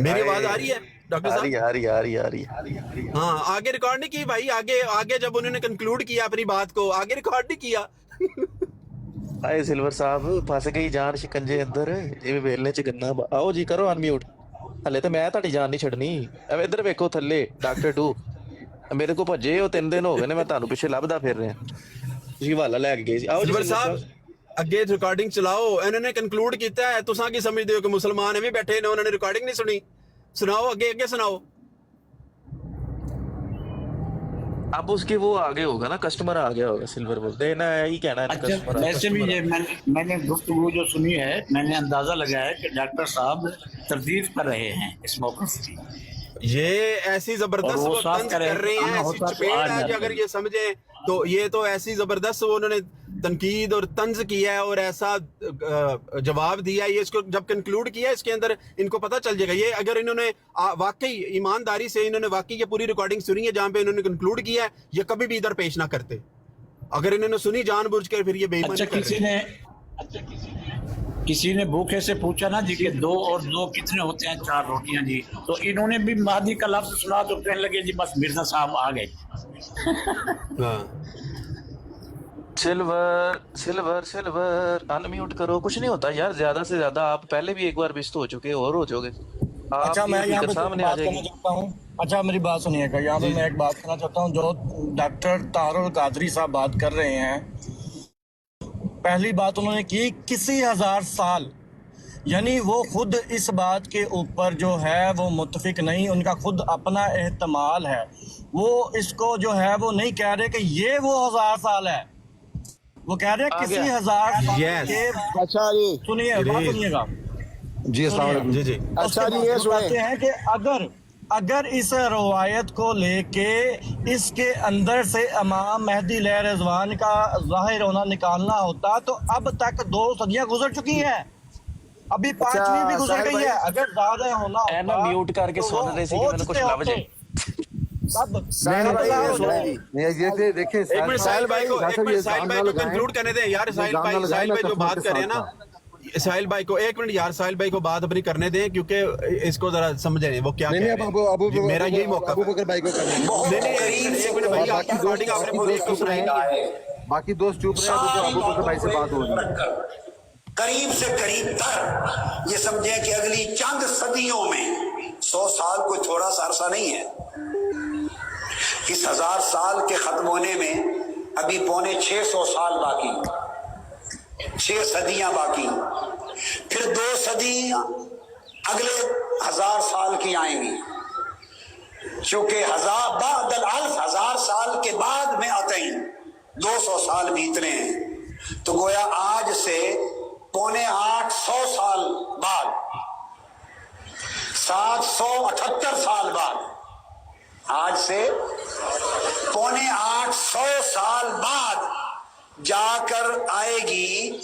[SPEAKER 8] मेरी आवाज आ रही है डॉक्टर साहब?
[SPEAKER 4] आ रही।
[SPEAKER 8] हाँ, आगे रिकॉर्ड नहीं की भाई। आगे जब उन्होंने कंक्लूड किया अपनी बात को, आगे रिकॉर्ड नहीं किया।
[SPEAKER 11] आए सिल्वर साहब फस गई जान शिकंजे अंदर जिवें वेलने च गन्ना। आओ जी करो अनम्यूट। हले तो मैं ਤੁਹਾਡੀ ਜਾਨ ਨਹੀਂ ਛੱਡਣੀ। ਐਵੇਂ ਇੱਧਰ ਵੇਖੋ ਥੱਲੇ ਡਾਕਟਰ 2 ਮੇਰੇ ਕੋ ਭੱਜੇ ਉਹ 3 ਦਿਨ ਹੋ ਗਏ ਨੇ, ਮੈਂ ਤੁਹਾਨੂੰ ਪਿੱਛੇ ਲੱਭਦਾ ਫਿਰ ਰਿਹਾ। ਤੁਸੀਂ ਹਵਾਲਾ ਲੈ ਕੇ ਗਏ ਸੀ। ਆਓ ਜੀ
[SPEAKER 8] सिल्वर साहब ਅੱਗੇ ਰਿਕਾਰਡਿੰਗ ਚਲਾਓ। ਇਹਨਾਂ ਨੇ ਕੰਕਲੂਡ ਕੀਤਾ ਹੈ, ਤੁਸੀਂ ਕੀ ਸਮਝਦੇ ਹੋ ਕਿ ਮੁਸਲਮਾਨ ਐਵੇਂ ਬੈਠੇ ਨੇ, ਉਹਨਾਂ ਨੇ ਰਿਕਾਰਡਿੰਗ ਨਹੀਂ ਸੁਣੀ? ਸੁਣਾਓ, ਅੱਗੇ ਸੁਣਾਓ।
[SPEAKER 11] اب اس کے وہ آگے ہوگا نا, کسٹمر آ گیا ہوگا سلور بول دینا ہے ہی کہنا ہے.
[SPEAKER 9] اچھا ویسے بھی یہ میں نے گفتگو جو سنی ہے, میں نے اندازہ لگایا ہے کہ ڈاکٹر صاحب تردید کر رہے ہیں اس موقف کی.
[SPEAKER 8] یہ ایسی زبردست وہ طنز کر رہے ہیں, ایسی چپیڑ ہے کہ اگر یہ سمجھیں تو یہ تو ایسی زبردست انہوں نے تنقید اور طنز کیا ہے اور ایسا جواب دیا ہے. یہ اس کو جب کنکلوڈ کیا ہے اس کے اندر ان کو پتہ چل جائے گا. یہ اگر انہوں نے واقعی ایمانداری سے انہوں نے واقعی یہ پوری ریکارڈنگ سنی ہے جہاں پہ انہوں نے کنکلوڈ کیا ہے, یہ کبھی بھی ادھر پیش نہ کرتے. اگر انہوں نے سنی جان بوجھ کے پھر یہ بے ایمانی کر رہے ہیں.
[SPEAKER 9] کسی نے بھوکے سے پوچھا نا جی کہ 2 اور 2 کتنے ہوتے ہیں, 4 روٹیاں جی, تو انہوں نے بھی مہدی کا لفظ سنا تو کہنے لگے جی بس مرزا صاحب آ گئے.
[SPEAKER 11] سلور انمیوٹ کرو. کچھ نہیں ہوتا یار, زیادہ سے زیادہ آپ پہلے بھی ایک بار بست ہو چکے اور ہو چکے.
[SPEAKER 12] اچھا میں یہاں پہ
[SPEAKER 11] سامنے آ جائے گی.
[SPEAKER 12] اچھا میری بات سنیے گا, یہاں پہ میں ایک بات کرنا چاہتا ہوں. جو ڈاکٹر طاہر القادری صاحب بات کر رہے ہیں, پہلی بات انہوں نے کی کسی 1000 سال, یعنی وہ خود اس بات کے اوپر جو ہے وہ متفق نہیں, ان کا خود اپنا احتمال ہے. وہ اس کو جو ہے وہ نہیں کہہ رہے کہ یہ وہ 1000 سال ہے, وہ کہہ رہے ہیں کسی 1000 سال کے.
[SPEAKER 1] اچھا جی
[SPEAKER 12] سنیے بات, سنیے گا
[SPEAKER 2] جی السلام علیکم.
[SPEAKER 8] جی
[SPEAKER 1] اچھا جی یہ
[SPEAKER 12] کہتے ہیں کہ اگر اس روایت کو لے کے اس کے اندر سے امام مہدی علیہ رضوان کا ظاہر ہونا نکالنا ہوتا تو اب تک 2 صدیاں گزر چکی ہیں, ابھی 5ویں بھی گزر گئی ہے. اگر زیادہ ہونا ہوتا
[SPEAKER 11] میوٹ کر کے سن رہے تھے کہ میں نے کچھ لفظ
[SPEAKER 2] دیکھیں
[SPEAKER 8] ساحل بھائی کو کنکلوڈ کرنے دیں یار. ساحل بھائی جو بات کر رہے ہیں نا, ساحل بھائی کو ایک منٹ یار, ساحل بھائی کو بات اپنی کرنے دیں کیونکہ اس کو ذرا سمجھیں وہ کیا کہہ رہے ہیں. میرا یہی موقع ہے.
[SPEAKER 2] باقی دوست چپ رہے, ابو بکر بھائی سے بات ہو رہی ہے.
[SPEAKER 3] قریب سے قریب تر یہ سمجھیں کہ اگلی چند صدیوں میں 100 سال کوئی تھوڑا سا عرصہ نہیں ہے. اس 1000 سال کے ختم ہونے میں ابھی 650 سال باقی, 6 صدیاں باقی, پھر 2 صدیاں اگلے 1000 سال کی آئیں گی. چونکہ بعد الالف 1000 سال کے بعد میں آتے ہیں 200 سال بیتنے ہیں, تو گویا آج سے 750 سال بعد, 778 سال بعد, آج سے 750 سال بعد جا کر آئے گی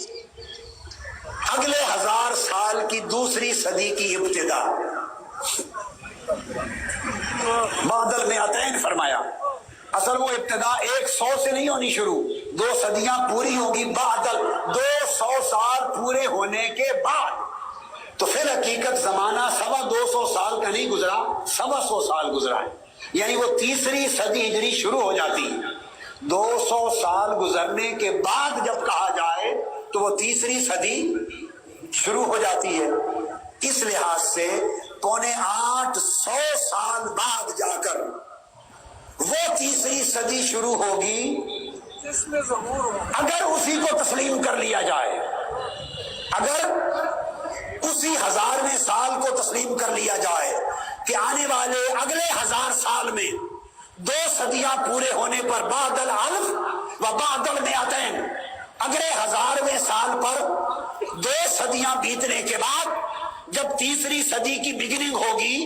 [SPEAKER 3] اگلے 1000 سال کی دوسری صدی کی ابتدا. بادل میں عطین فرمایا, اصل وہ ابتدا 100 سے نہیں ہونی شروع, 2 صدیاں پوری ہوگی بادل 200 سال پورے ہونے کے بعد. تو پھر حقیقت زمانہ 250 سال کا نہیں گزرا, 125 سال گزرا ہے, یعنی وہ تیسری صدی ہجری شروع ہو جاتی. 200 سال گزرنے کے بعد جب کہا جائے تو وہ تیسری صدی شروع ہو جاتی ہے. اس لحاظ سے 850 سال بعد جا کر وہ تیسری صدی شروع ہوگی اگر اسی کو تسلیم کر لیا جائے. اگر اسی 1000ویں سال کو تسلیم کر لیا جائے کہ آنے والے اگلے 1000 سال میں 2 صدیاں پورے ہونے پر بعد الالف و بعد المئتین, اگلے 1000ویں سال پر 2 صدیاں بیتنے کے بعد جب تیسری صدی کی بگننگ ہوگی,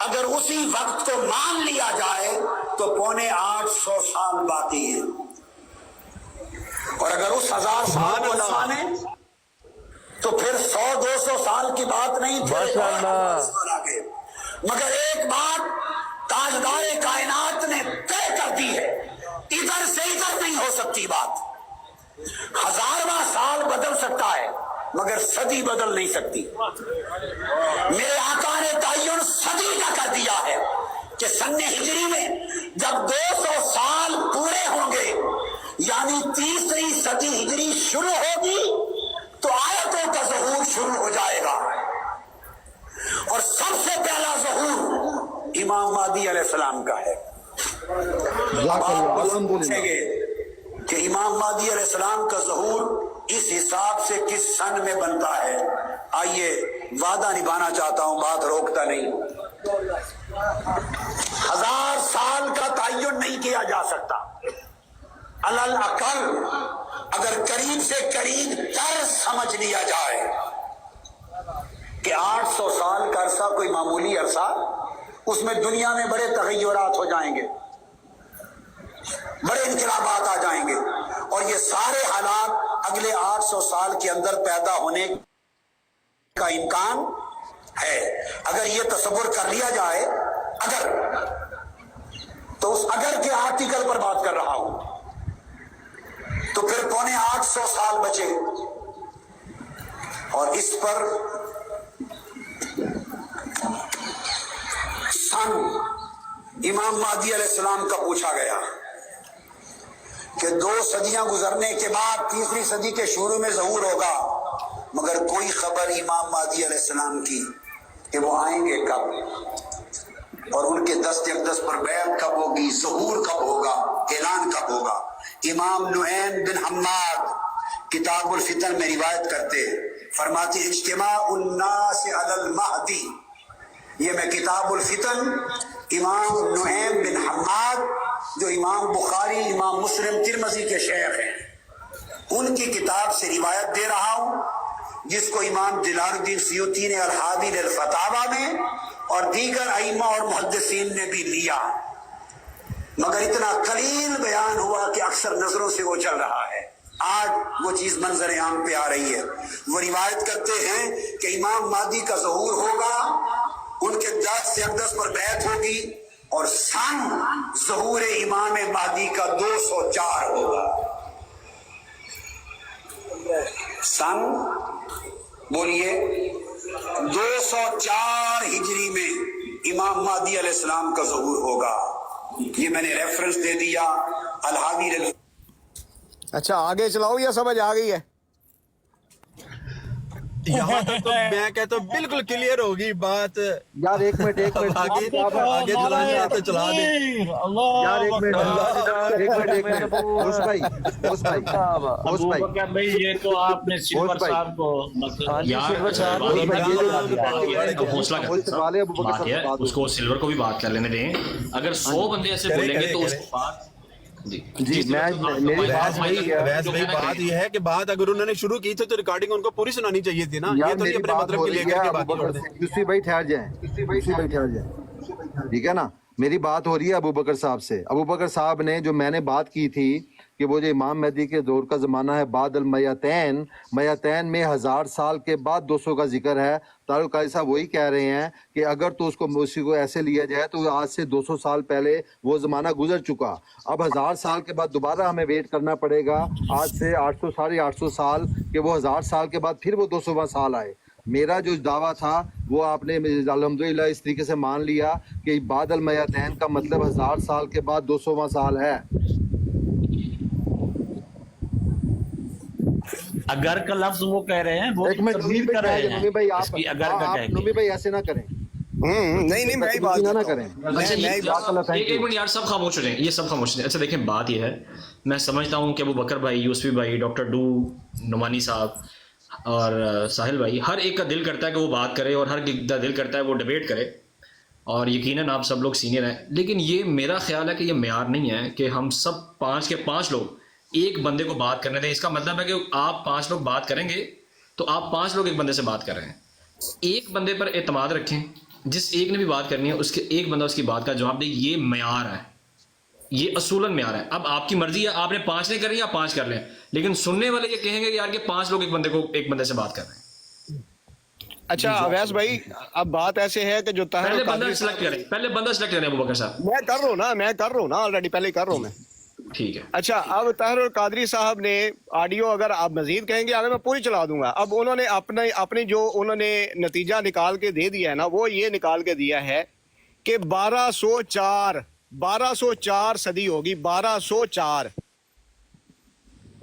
[SPEAKER 3] اگر اسی وقت کو مان لیا جائے تو 850 سال باقی ہے. اور اگر اس 1000 سال کو مانے تو پھر 100-200 سال کی بات نہیں, مگر ایک بات تاجدار کائنات نے طے کر دی ہے, ادھر سے ادھر نہیں ہو سکتی بات. 1000واں سال بدل سکتا ہے مگر صدی بدل نہیں سکتی. میرے آقا نے تعین صدی کا کر دیا ہے کہ سن ہجری میں جب 200 سال پورے ہوں گے, یعنی تیسری صدی ہجری شروع ہوگی, تو آیتوں کا ظہور شروع ہو جائے گا. اور سب سے پہلا ظہور امام مہدی علیہ السلام کا ہے. آپ پوچھیں گے کہ امام مہدی علیہ السلام کا ظہور اس حساب سے کس سن میں بنتا ہے. آئیے وعدہ نبھانا چاہتا ہوں, بات روکتا نہیں. 1000 سال کا تعین तयन नहीं किया जा सकता। अलल अकल अगर करीब से करीब तर समझ लिया जाए कि 800 साल का अरसा कोई मामूली अरसा, उसमें दुनिया में बड़े तगय्युरात हो जाएंगे, बड़े इनकलाबात आ जाएंगे, और ये सारे हालात अगले 800 साल के अंदर पैदा होने का इम्कान है। अगर ये तसव्वुर कर लिया जाए, अगर, तो उस अगर के आर्टिकल पर बात कर रहा हूं, तो फिर 850 साल बचे, और इस पर सन इमाम महदी अलैहिस्सलाम का पूछा गया कि 2 सदियां गुजरने के बाद तीसरी सदी के शुरू में ज़हूर होगा, मगर कोई खबर इमाम महदी अलैहिस्सलाम की कि वो आएंगे कब, और उनके दस्त अक़दस पर बैत कब होगी, ज़हूर कब होगा, ऐलान कब होगा। इमाम नुऐम बिन हम्माद किताबुल फितन में रिवायत करते, फरमाते इज्तिमाउन नास अलल महदी, ये मैं किताबुल फितन इमाम नुऐम बिन हम्माद जो इमाम बुखारी, इमाम मुस्लिम, तिरमिज़ी के शेख हैं, उनकी किताब से रिवायत दे रहा हूं, जिसको इमाम जलालुद्दीन सियूती ने अल-हादी अल-फतावा में और दीगर अइम्मा और मुहद्दिसीन ने भी लिया, मगर इतना कलील बयान हुआ कि अक्सर नजरों से वो चल रहा है। आज वो चीज मंजर आम पे आ रही है। वो रिवायत करते हैं कि इमाम महदी का ज़हूर होगा, उनके दस्त अक़दस पर बैत होगी, और सन ज़हूर इमाम महदी का 204 होगा। सन बोलिए 204 हिजरी में इमाम महदी अलैहिस्सलाम का ज़हूर होगा। ये मैंने रेफरेंस दे दिया अल-हादी।
[SPEAKER 1] अच्छा, आगे चलाओ या समझ आ गई है?
[SPEAKER 8] यहाँ तक तो मैं कहता हूँ बिल्कुल क्लियर होगी बात।
[SPEAKER 2] यार एक मिनट
[SPEAKER 8] आगे चलाना है तो चला दे
[SPEAKER 2] यार, एक मिनट उस भाई
[SPEAKER 9] भाई, ये तो आपने सिल्वर साहब को
[SPEAKER 5] उसको सिल्वर को भी बात कर लेने दें। अगर 100 बंदे ऐसे बोलेंगे तो उसको बात
[SPEAKER 2] मेरी बात वही है।
[SPEAKER 8] बात ये है कि बात अगर उन्होंने शुरू की थी तो रिकॉर्डिंग उनको पूरी सुनानी चाहिए थी ना। ये तो ये अपने मतलब के लेकर के बात छोड़ दें।
[SPEAKER 2] यूसुफ भाई ठहर जाएं, ठीक है ना। मेरी बात हो रही है अबू बकर साहब से। अबू बकर साहब ने जो मैंने बात की थी कि वो जो इमाम महदी के दौर का ज़माना है, बाद अल मयतैन, मयतैन में 1000 साल के बाद 200 का जिक्र है। तारुल काजी साहब वही कह रहे हैं कि अगर तो उसी को ऐसे लिया जाए तो आज से 200 साल पहले वो ज़माना गुजर चुका। अब 1000 साल के बाद दोबारा हमें वेट करना पड़ेगा, आज से 800 साढ़े 800 साल कि वो 1000 साल के बाद फिर वो 200वां साल आए। मेरा जो दावा था वो आपने अल्हम्दुलिल्लाह इस तरीके से मान लिया कि बाद अल मयतैन का मतलब 1000 साल के बाद 200वां साल है।
[SPEAKER 9] अगर का लफ्ज वो कह रहे हैं, वो
[SPEAKER 2] एक मिनट
[SPEAKER 9] तरमीम कर रहे हैं।
[SPEAKER 2] भाई आप
[SPEAKER 9] अगर का कहेंगे।
[SPEAKER 2] नूमी भाई ऐसे ना करें,
[SPEAKER 1] नहीं मैं बात
[SPEAKER 2] ना करें।
[SPEAKER 5] एक मिनट यार, सब खामोश हो जाएं, ये सब खामोश हो जाएं। अच्छा देखें, बात ये है, मैं समझता हूँ कि अबू बकर भाई, यूसुफ भाई, डॉक्टर डू, नुमानी साहब और साहिल भाई, हर एक का दिल करता है कि वो बात करे और हर एक का दिल करता है वो डिबेट करे, और यकीनन आप सब लोग सीनियर हैं। लेकिन ये मेरा ख्याल है कि ये मेयार नहीं है कि हम सब 5 के 5 लोग एक बंदे को बात करने दें। इसका मतलब है कि आप 5 लोग बात करेंगे तो आप 5 लोग एक बंदे से बात कर रहे हैं। एक बंदे पर एतमाद रखें, जिस एक ने भी बात करनी है उसके एक बंदा उसकी बात का जवाब दे। ये मेयार है, ये असूलन मेयार है। अब आपकी मर्जी है, आपने 5 नहीं करनी या 5 कर लें, लेकिन सुनने वाले ये कहेंगे कि यार कि 5 लोग एक बंदे से बात कर रहे हैं।
[SPEAKER 1] अच्छा अवैस भाई, अब बात ऐसे है कि जो
[SPEAKER 5] पहले बंदा सिलेक्ट करें अबू बकर साहब।
[SPEAKER 1] मैं कर रहा हूँ ना ऑलरेडी, पहले कर रहा हूँ मैं।
[SPEAKER 5] ठीक है।
[SPEAKER 1] अच्छा, अब ताहिर कादरी साहब ने ऑडियो अगर आप मजीद कहेंगे आगे मैं पूरी चला दूंगा। अब उन्होंने अपनी जो उन्होंने नतीजा निकाल के दे दिया है ना, वो ये निकाल के दिया है कि 1204 सदी होगी। 1204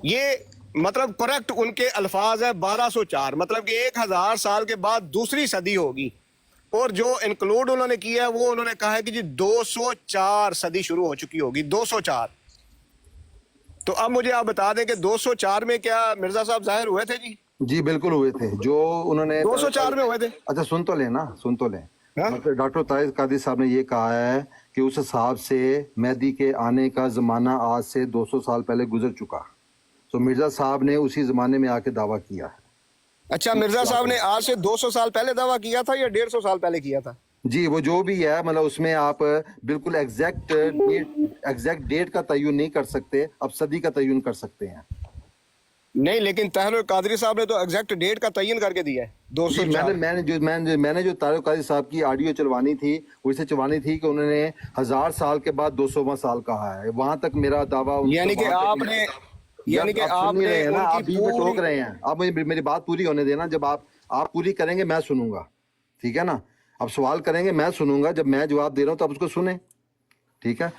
[SPEAKER 1] ये मतलब करेक्ट उनके अल्फाज है। 1204 मतलब कि 1000 साल के बाद दूसरी सदी होगी। और जो इंक्लूड उन्होंने किया है वो उन्होंने कहा है कि जी 204 सदी शुरू हो चुकी होगी। 204। तो अब मुझे आप बता दें कि 204 में क्या मिर्जा साहब जाहिर हुए थे? जी
[SPEAKER 2] बिल्कुल हुए थे, जो उन्होंने
[SPEAKER 1] 204 में हुए थे।
[SPEAKER 2] अच्छा सुन तो लें। मतलब डॉक्टर तारिक कादरी साहब ने ये कहा है कि उस हिसाब से मेहदी के आने का ज़माना आज से 200 साल पहले गुजर चुका। तो मिर्ज़ा साहब ने उसी ज़माने में आके दावा किया है।
[SPEAKER 1] अच्छा, मिर्जा साहब ने आज से 200 साल पहले दावा किया था या 150 साल पहले किया था?
[SPEAKER 2] जी, वो जो भी है, मतलब उसमें आप बिल्कुल एग्जैक्ट डेट का तयन नहीं कर सकते, अब सदी का तयन कर सकते हैं।
[SPEAKER 1] नहीं, लेकिन ताहिर कादरी साहब ने तो एग्जैक्ट डेट का तयन करके दिया है 200।
[SPEAKER 2] मैंने जो तारिक कादरी साहब की ऑडियो चलवानी थी, वो इसे चलवानी थी कि उन्होंने 1000 साल के बाद 200वां साल कहा है। वहां तक मेरा दावा,
[SPEAKER 1] यानी कि आपने
[SPEAKER 2] आप बीच में टोक रहे हैं। आप मुझे मेरी बात पूरी होने देना। जब आप पूरी करेंगे मैं सुनूंगा, ठीक है ना? आप सवाल करेंगे मैं सुनूंगा, जब मैं जवाब दे रहा हूँ तो आप उसको सुने, ठीक है?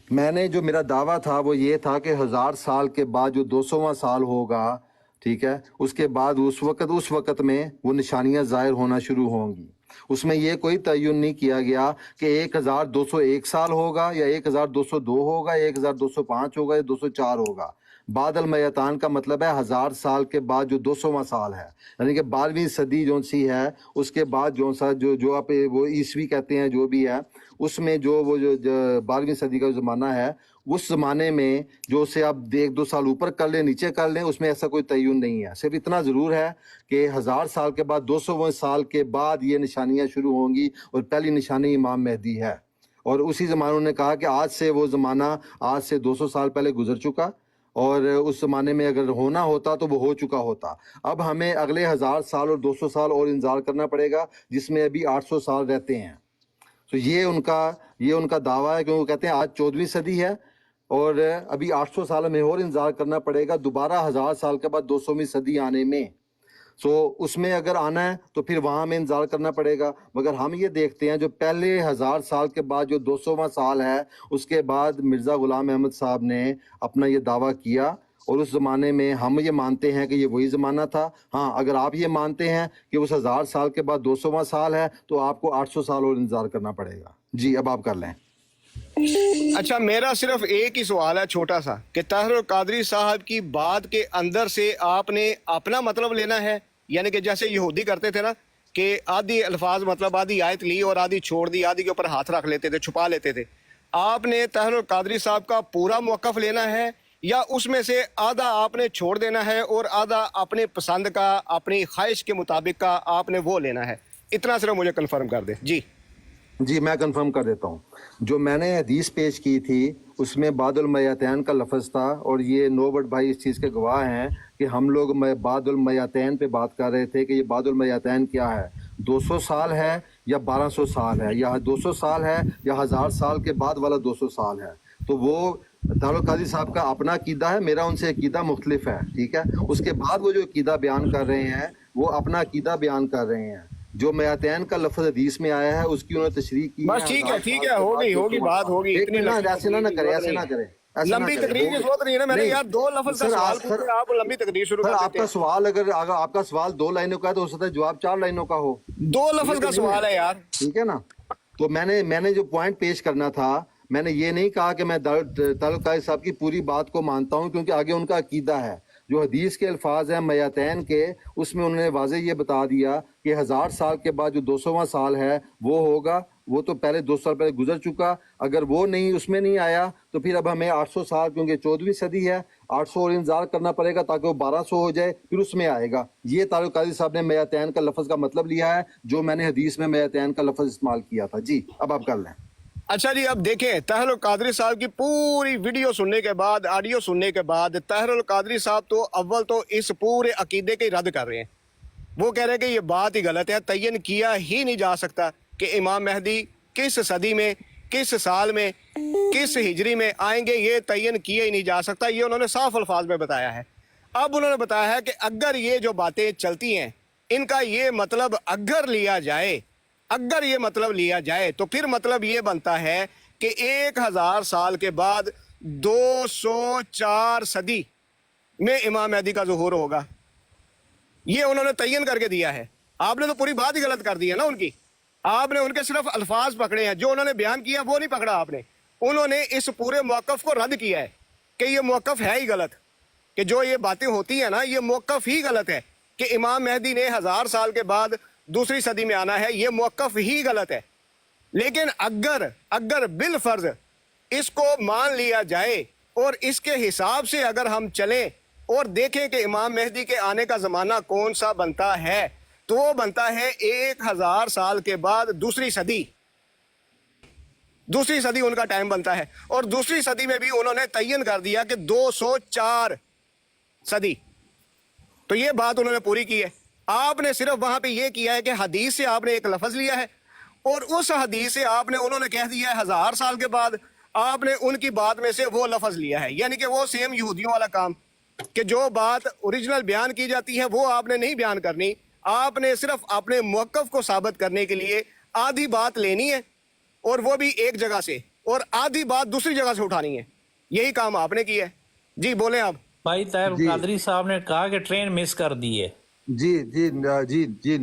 [SPEAKER 2] मैंने जो मेरा दावा था वो ये था कि 1000 साल के बाद जो 200वां साल होगा, ठीक है, उसके बाद उस वक़्त में वो निशानियां ज़ाहिर होना शुरू होंगी। उसमें ये कोई तयन नहीं किया गया कि 1201 साल होगा या 1202 होगा, 1205 होगा या 204 होगा। बादल मयतान का मतलब है 1000 साल के बाद जो 200वां साल है, यानी कि 12वीं सदी जो सी है, उसके बाद जो आप वो ईस्वी कहते हैं जो भी है, उसमें जो 12वीं सदी का ज़माना है, उस ज़माने में जो से आप 1-2 साल ऊपर कर लें नीचे कर लें, उसमें ऐसा कोई तयन नहीं है। सिर्फ इतना ज़रूर है कि 1000 साल के बाद 200वें साल के बाद ये निशानियाँ शुरू होंगी और पहली निशानी इमाम मेहदी है। और उसी ज़माने ने कहा कि आज से वो ज़माना आज से 200 साल पहले गुजर चुका, और उस ज़माने में अगर होना होता तो वो हो चुका होता। अब हमें अगले 1000 साल और 200 साल और इंतज़ार करना पड़ेगा, जिसमें अभी 800 साल रहते हैं। तो ये उनका दावा है, क्योंकि वो कहते हैं आज 14वीं सदी है और अभी 800 साल में और इंतज़ार करना पड़ेगा दोबारा 1000 साल के बाद 200वीं सदी आने में। सो उसमें अगर आना है तो फिर वहाँ में इंतज़ार करना पड़ेगा। मगर हम ये देखते हैं जो पहले 1000 साल के बाद जो 200वां साल है, उसके बाद मिर्ज़ा ग़ुलाम अहमद साहब ने अपना ये दावा किया, और उस ज़माने में हम ये मानते हैं कि ये वही ज़माना था। हाँ, अगर आप ये मानते हैं कि उस 1000 साल के बाद 200वां साल है, तो आपको 800 साल और इंतज़ार करना पड़ेगा। जी, अब आप कर लें।
[SPEAKER 1] अच्छा, मेरा सिर्फ एक ही सवाल है छोटा सा, कि ताहिर कादरी साहब की बात के अंदर से आपने अपना मतलब लेना है, यानी कि जैसे यहूदी करते थे ना, कि आधी अल्फाज मतलब आधी आयत ली और आधी छोड़ दी, आधी के ऊपर हाथ रख लेते थे, छुपा लेते थे। आपने ताहिर कादरी साहब का पूरा मौक़िफ़ लेना है, या उसमें से आधा आपने छोड़ देना है और आधा अपने पसंद का, अपनी ख्वाहिश के मुताबिक का आपने वो लेना है? इतना सिर्फ मुझे कन्फर्म कर दे।
[SPEAKER 2] जी, मैं कंफर्म कर देता हूँ। जो मैंने हदीस पेश की थी उसमें बादुल मयातैन का लफ्ज़ था, और ये नोबट भाई इस चीज़ के गवाह हैं कि हम लोग बादुल मयातैन पे बात कर रहे थे कि ये बादुल मयातैन क्या है, 200 साल है या 1200 साल है, या 200 साल है या 1000 साल के बाद वाला 200 साल है। तो वो तारिक कादरी साहब का अपना अकीदा है, मेरा उनसे अकीदा मुख्तलिफ है, ठीक है? उसके बाद वो जो अकीदा बयान कर रहे हैं वो अपना अकीदा बयान कर रहे हैं। जो मयातैन का लफ्ज़ हदीस में आया है उसकी उन्होंने तशरीह की।
[SPEAKER 1] बस ठीक है, होगी बात होगी।
[SPEAKER 2] ऐसे ना करें।
[SPEAKER 1] लंबी तकरीर की जरूरत नहीं है ना। मैंने यार 2 लफ्ज़ का सवाल पूछा, आप लंबी तकरीर शुरू कर देते हैं।
[SPEAKER 2] आपका सवाल अगर आपका सवाल 2 लाइनों का है तो हो सकता है जवाब 4 लाइनों का हो।
[SPEAKER 1] 2 लफ्ज़ का सवाल है यार,
[SPEAKER 2] ठीक है ना? तो मैंने जो पॉइंट पेश करना था, मैंने ये नहीं कहा कि मैं तारिक कादरी साहब की पूरी बात को मानता हूँ, क्योंकि आगे उनका अकीदा है। जो हदीस के अल्फाज हैं मयातैन के, उसमें उन्होंने वाज़े ये बता दिया कि 1000 साल के बाद जो 200वां साल है वो होगा। वो तो पहले 2 साल पहले गुजर चुका। अगर वो नहीं, उसमें नहीं आया, तो फिर अब हमें 800 साल, क्योंकि 14वीं सदी है, 800 और इंतजार करना पड़ेगा ताकि वो 1200 हो जाए, फिर उसमें आएगा। ये तारिक कादरी साहब ने मयातैन का लफ्ज़ का मतलब लिया है, जो मैंने हदीस में मयातैन का लफ्ज़ इस्तेमाल किया था। जी, अब आप कर लें।
[SPEAKER 1] अच्छा जी, अब देखें, ताहिर कादरी साहब की पूरी वीडियो सुनने के बाद, ऑडियो सुनने के बाद, ताहिर कादरी साहब तो अव्वल तो इस पूरे अकीदे के रद्द कर रहे हैं। वो कह रहे हैं कि ये बात ही गलत है, तयन किया ही नहीं जा सकता कि इमाम मेहदी किस सदी में, किस साल में, किस हिजरी में आएंगे, ये तयन किया ही नहीं जा सकता। ये उन्होंने साफ अल्फाज में बताया है। अब उन्होंने बताया है कि अगर ये जो बातें चलती हैं, इनका ये मतलब अगर ये मतलब लिया जाए तो फिर मतलब ये बनता है कि 1000 साल के बाद 204 सदी में इमाम मेहदी का ज़ुहूर होगा। ये उन्होंने तयन करके दिया है। आपने तो पूरी बात ही गलत कर दी है ना उनकी। आपने उनके सिर्फ अल्फाज पकड़े हैं, जो उन्होंने बयान किया वो नहीं पकड़ा आपने। उन्होंने इस पूरे मौक़िफ़ को रद्द किया है कि ये मौक़िफ़ है ही गलत, कि जो ये बातें होती हैं ना, ये मौक़िफ़ ही गलत है कि इमाम मेहदी ने 1000 साल के बाद دوسری صدی میں آنا ہے، یہ موقف ہی غلط ہے. لیکن اگر بالفرض اس کو مان لیا جائے اور اس کے حساب سے اگر ہم چلیں اور دیکھیں کہ امام مہدی کے آنے کا زمانہ کون سا بنتا ہے، تو وہ بنتا ہے 1000 سال کے بعد دوسری صدی ان کا ٹائم بنتا ہے. اور دوسری صدی میں بھی انہوں نے تعین کر دیا کہ 204 صدی. تو یہ بات انہوں نے پوری کی ہے. آپ نے صرف وہاں پہ یہ کیا ہے کہ حدیث سے آپ نے ایک لفظ لیا ہے اور اس حدیث سے انہوں نے کہہ دیا ہے 1000 سال کے بعد آپ نے ان کی بات میں سے وہ لفظ لیا ہے. یعنی کہ وہ سیم یہودیوں والا کام کہ جو بات اوریجنل بیان کی جاتی ہے وہ آپ نے نہیں بیان کرنی، آپ نے صرف اپنے موقف کو ثابت کرنے کے لیے آدھی بات لینی ہے اور وہ بھی ایک جگہ سے، اور آدھی بات دوسری جگہ سے اٹھانی ہے. یہی کام آپ نے کیا ہے. جی بولیں آپ.
[SPEAKER 9] بھائی طاہر القادری صاحب نے کہا کہ ٹرین مس کر دی ہے.
[SPEAKER 2] جی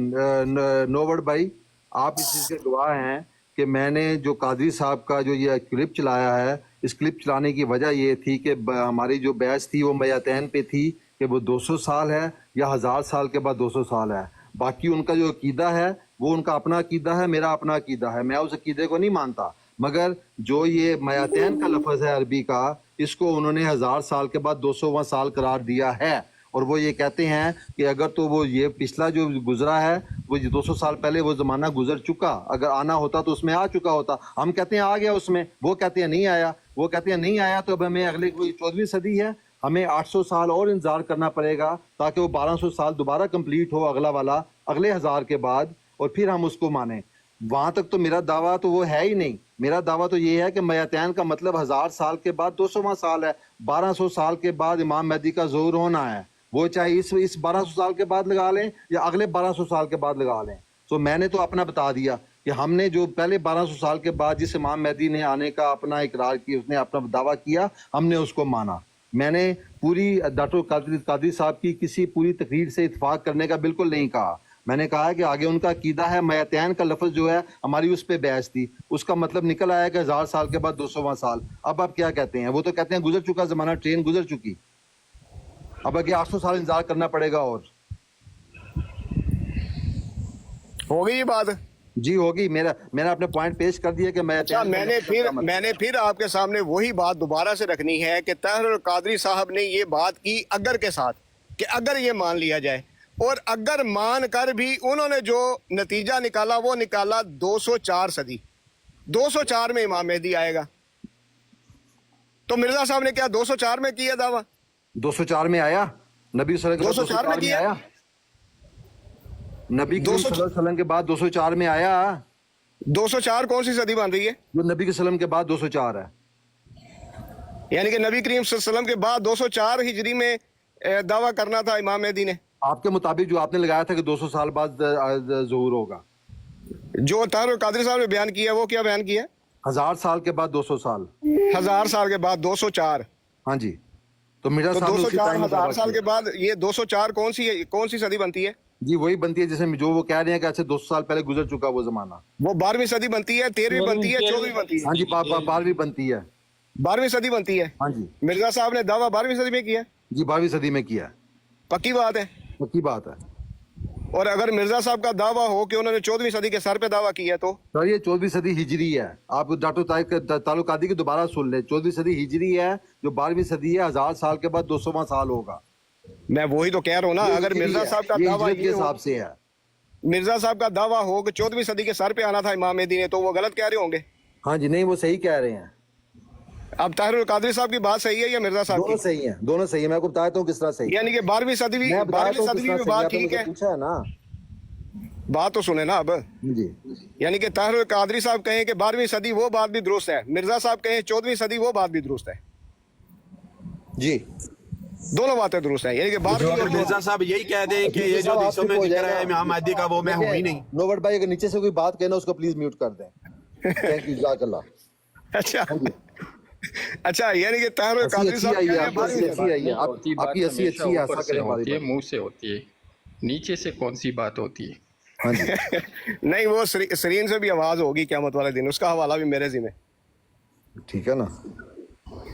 [SPEAKER 2] نوورڈ بھائی، آپ اس چیز کے گواہ ہیں کہ میں نے جو قادری صاحب کا جو یہ کلپ چلایا ہے، اس کلپ چلانے کی وجہ یہ تھی کہ ہماری جو بحث تھی وہ میاتین پہ تھی کہ وہ 200 سال ہے یا 1000 سال کے بعد 200 سال ہے. باقی ان کا جو عقیدہ ہے وہ ان کا اپنا عقیدہ ہے، میرا اپنا عقیدہ ہے، میں اس عقیدے کو نہیں مانتا. مگر جو یہ میاتین کا لفظ ہے عربی کا، اس کو انہوں نے 1000 سال کے بعد 200واں سال قرار دیا ہے. اور وہ یہ کہتے ہیں کہ اگر تو وہ یہ پچھلا جو گزرا ہے وہ 200 سال پہلے وہ زمانہ گزر چکا، اگر آنا ہوتا تو اس میں آ چکا ہوتا. ہم کہتے ہیں آ گیا اس میں، وہ کہتے ہیں نہیں آیا. وہ کہتے ہیں نہیں آیا تو اب ہمیں اگلے 14ویں صدی ہے، ہمیں 800 سال اور انتظار کرنا پڑے گا تاکہ وہ 1200 سال دوبارہ کمپلیٹ ہو اگلا والا اگلے 1000 کے بعد، اور پھر ہم اس کو مانیں. وہاں تک تو میرا دعویٰ تو وہ ہے ہی نہیں. میرا دعویٰ تو یہ ہے کہ میاتین کا مطلب 1000 سال کے بعد 200واں سال ہے. 1200 سال کے بعد امام مہدی کا ظہور ہونا ہے، وہ چاہے اس 1200 سال کے بعد لگا لیں یا اگلے 1200 سال کے بعد لگا لیں. تو میں نے تو اپنا بتا دیا کہ ہم نے جو پہلے 1200 سال کے بعد جس امام مہدی نے آنے کا اپنا اقرار کیا، اس نے اپنا دعویٰ کیا، ہم نے اس کو مانا. میں نے پوری ڈاکٹر قادری صاحب کی کسی پوری تقریر سے اتفاق کرنے کا بالکل نہیں کہا. میں نے کہا کہ آگے ان کا عقیدہ ہے. میاتین کا لفظ جو ہے ہماری اس پہ بحث تھی، اس کا مطلب نکل آیا کہ 1000 سال کے بعد 200واں سال. اب آپ کیا کہتے ہیں؟ وہ تو کہتے ہیں گزر چکا زمانہ، ٹرین گزر چکی، اب آگے 800 سال انتظار کرنا پڑے گا. اور
[SPEAKER 1] ہوگی یہ بات؟
[SPEAKER 2] جی ہوگی. میں نے اپنے پوائنٹ پیش کر دیا کہ
[SPEAKER 1] میں نے پھر آپ کے سامنے وہی بات دوبارہ سے رکھنی ہے کہ طاہر القادری صاحب نے یہ بات کی اگر کے ساتھ کہ اگر یہ مان لیا جائے، اور اگر مان کر بھی انہوں نے جو نتیجہ نکالا وہ نکالا 204 صدی، 204 میں امام مہدی آئے گا. تو مرزا صاحب نے کیا 204 میں کیا دعویٰ؟
[SPEAKER 2] 204 میں آیا. نبی صلی اللہ علیہ وسلم میں آیا. نبی صلی اللہ علیہ وسلم کے بعد 204 میں آیا.
[SPEAKER 1] 204 کون سی صدی بن رہی ہے؟
[SPEAKER 2] جو نبی کے وسلم کے بعد 204 ہے.
[SPEAKER 1] یعنی کہ نبی کریم صلی اللہ علیہ وسلم کے بعد 204 ہجری میں دعویٰ کرنا تھا امام مہدی نے.
[SPEAKER 2] آپ کے مطابق جو آپ نے لگایا تھا کہ 200 سال بعد ظہور ہوگا،
[SPEAKER 1] جو طاہر القادری صاحب نے بیان کیا وہ کیا بیان کیا؟
[SPEAKER 2] 1000 سال کے بعد 200 سال.
[SPEAKER 1] 1000 سال کے بعد 204.
[SPEAKER 2] ہاں جی. تو مرزا صاحب
[SPEAKER 1] 204 1000 سال کے بعد یہ 204 کون سی صدی بنتی ہے؟
[SPEAKER 2] جی وہی بنتی ہے جیسے جو وہ کہہ رہے ہیں کہ اچھا 200 سال پہلے گزر چکا وہ زمانہ.
[SPEAKER 1] وہ 12ویں صدی بنتی ہے، 13ویں بنتی ہے، 14ویں بنتی ہے.
[SPEAKER 2] ہاں جی 12ویں بنتی ہے.
[SPEAKER 1] 12ویں صدی بنتی ہے.
[SPEAKER 2] ہاں جی.
[SPEAKER 1] مرزا صاحب نے دعویٰ 12ویں صدی میں کیا؟
[SPEAKER 2] جی 12ویں صدی میں کیا.
[SPEAKER 1] پکی بات ہے؟
[SPEAKER 2] پکی بات ہے.
[SPEAKER 1] اور اگر مرزا صاحب کا دعویٰ ہو کہ انہوں نے 14ویں صدی کے سر پہ دعویٰ کیا تو
[SPEAKER 2] سر یہ 14ویں صدی ہجری ہے. آپ ڈاکٹر طاہر القادری کی دوبارہ سن لیں. 14ویں صدی ہجری ہے، جو 12ویں صدی ہے 1000 سال کے بعد 200واں سال ہوگا.
[SPEAKER 1] میں وہی تو کہہ رہا ہوں نا. اگر مرزا صاحب کا دعویٰ
[SPEAKER 2] کے حساب سے ہے،
[SPEAKER 1] مرزا صاحب کا دعویٰ ہو کہ 14ویں صدی کے سر پہ آنا تھا امام مہدی نے، تو وہ غلط کہہ رہے ہوں گے.
[SPEAKER 2] ہاں جی نہیں وہ صحیح کہہ رہے ہیں.
[SPEAKER 1] اب طاہر القادری صاحب کی بات صحیح ہے یا مرزا صاحب کی؟
[SPEAKER 2] دونوں صحیح ہیں، دونوں صحیح ہیں. میں آپ کو بتاتا ہوں کس طرح صحیح.
[SPEAKER 1] یعنی کہ 12ویں صدی بھی بات ٹھیک ہے.
[SPEAKER 2] پوچھا ہے نا،
[SPEAKER 1] بات تو سنیں نا اب.
[SPEAKER 2] جی
[SPEAKER 1] یعنی کہ طاہر القادری صاحب کہیں کہ 12ویں صدی وہ بات بھی درست ہے، مرزا صاحب کہیں 14ویں صدی وہ بات بھی درست ہے.
[SPEAKER 2] جی
[SPEAKER 1] دونوں باتیں درست ہیں. یعنی کہ
[SPEAKER 8] مرزا صاحب یہی کہہ دیں کہ یہ جو حدیثوں میں ذکر ہے امام مہدی کا وہ میں ہوں ہی نہیں.
[SPEAKER 2] نوورڈ بھائی اگر نیچے سے کوئی بات کہنا اس کو پلیز میوٹ کر دیں. تھینک یو جزاک اللہ.
[SPEAKER 1] اچھا یعنی کہ طاہر القادری صاحب
[SPEAKER 2] آپ کی ہنسی اچھی ہے،
[SPEAKER 13] منہ سے ہوتی ہے، نیچے سے کون سی بات ہوتی ہے؟
[SPEAKER 1] نہیں وہ سرین سے بھی آواز ہوگی قیامت والے دن، اس کا حوالہ بھی میرے ذمہ.
[SPEAKER 2] ٹھیک ہے نا.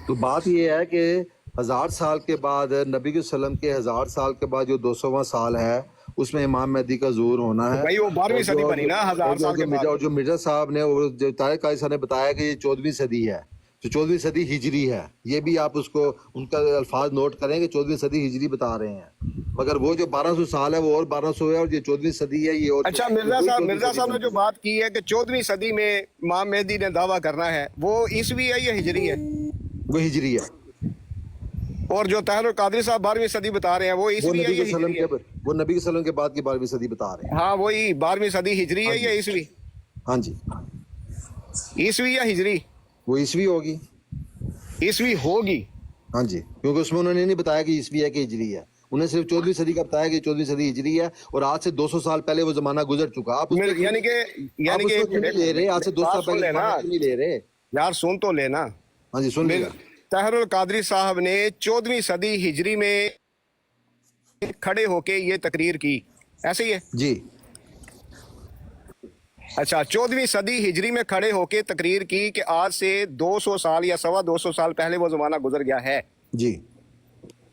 [SPEAKER 2] تو بات یہ ہے کہ 1000 سال کے بعد نبی کے وسلم کے 1000 سال کے بعد جو 200واں سال ہے اس میں امام مہدی کا ظہور ہونا ہے
[SPEAKER 1] بھائی وہ 12ویں صدی بنی نا 1000 سال کے بعد.
[SPEAKER 2] اور جو مرزا صاحب نے جو طارق قادری صاحب نے بتایا کہ یہ 14ویں صدی ہے، تو 14ویں صدی ہجری ہے، یہ بھی آپ اس کو ان کا الفاظ نوٹ کریں کہ 14ویں صدی ہجری بتا رہے ہیں، مگر وہ جو 1200 سال ہے وہ اور 1200 ہے، اور یہ 14ویں صدی ہے یہ اور.
[SPEAKER 1] اچھا مرزا صاحب نے جو بات کی ہے کہ 14ویں صدی میں امام مہدی نے دعویٰ کرنا ہے، وہ عیسوی ہے یا ہجری ہے؟
[SPEAKER 2] وہ ہجری ہے.
[SPEAKER 1] اور جو طاہر القادری صاحب 12ویں صدی بتا رہے ہیں وہ عیسوی ہے یا ہجری ہے؟
[SPEAKER 2] وہ نبی کے وسلم کے بعد کی 12ویں صدی بتا رہے ہیں.
[SPEAKER 1] ہاں وہی 12ویں صدی ہجری ہے یا عیسوی؟
[SPEAKER 2] ہاں جی
[SPEAKER 1] عیسوی یا ہجری؟
[SPEAKER 2] وہ عیسوی ہوگی.
[SPEAKER 1] عیسوی ہوگی.
[SPEAKER 2] ہاں جی، کیونکہ اس میں انہوں نے نہیں بتایا کہ عیسوی ہے کہ ہجری ہے، انہیں صرف 14ویں صدی کا بتایا کہ 14ویں صدی ہجری ہے، اور آج سے 200 سال پہلے وہ زمانہ گزر چکا. آپ
[SPEAKER 1] یعنی کہ
[SPEAKER 2] لے رہے آج سے 200 سال پہلے نہیں لے رہے
[SPEAKER 1] یار، سن تو لینا.
[SPEAKER 2] ہاں جی سن لیا.
[SPEAKER 1] طاہر القادری صاحب نے 14ویں صدی ہجری میں کھڑے ہو کے یہ تقریر کی، ایسے ہی ہے
[SPEAKER 2] جی.
[SPEAKER 1] اچھا 14ویں صدی ہجری میں کھڑے ہو کے تقریر کی کہ آج سے 200 سال یا 225 سال پہلے وہ زمانہ گزر گیا ہے.
[SPEAKER 2] جی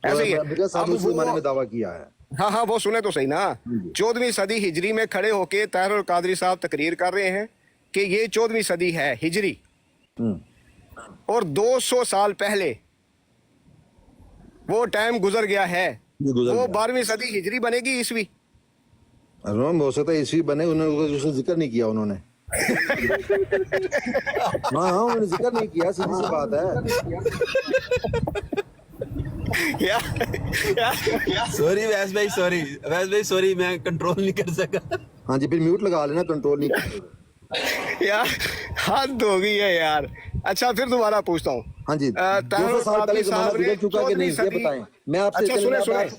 [SPEAKER 1] ایسے ہی ہے.
[SPEAKER 2] مرزا صاحب نے اس زمانے میں دعویٰ کیا ہے.
[SPEAKER 1] ہاں ہاں وہ سنے تو صحیح نا. 14ویں صدی ہجری میں کھڑے ہو کے طاہر القادری صاحب تقریر کر رہے ہیں کہ یہ 14ویں صدی ہے ہجری، اور 200 سال پہلے وہ ٹائم گزر گیا ہے. وہ 12ویں صدی ہجری بنے گی عیسوی؟
[SPEAKER 2] ہو سکتا ہے عیسوی بنے، انہوں نے ذکر نہیں کیا انہوں نے. ہاں انہوں نے ذکر نہیں کیا، سیدھی سی بات ہے.
[SPEAKER 8] سوری ویس بھائی سوری میں کنٹرول نہیں کر سکا.
[SPEAKER 2] ہاں جی پھر میوٹ لگا لینا، کنٹرول نہیں کر
[SPEAKER 1] یار حد ہو گئی ہے یار. اچھا پھر دوبارہ پوچھتا ہوں.
[SPEAKER 2] ہاں جی 200 سال پہلے زمانہ گزر چکا کہ نہیں یہ بتائیں. میں آپ سے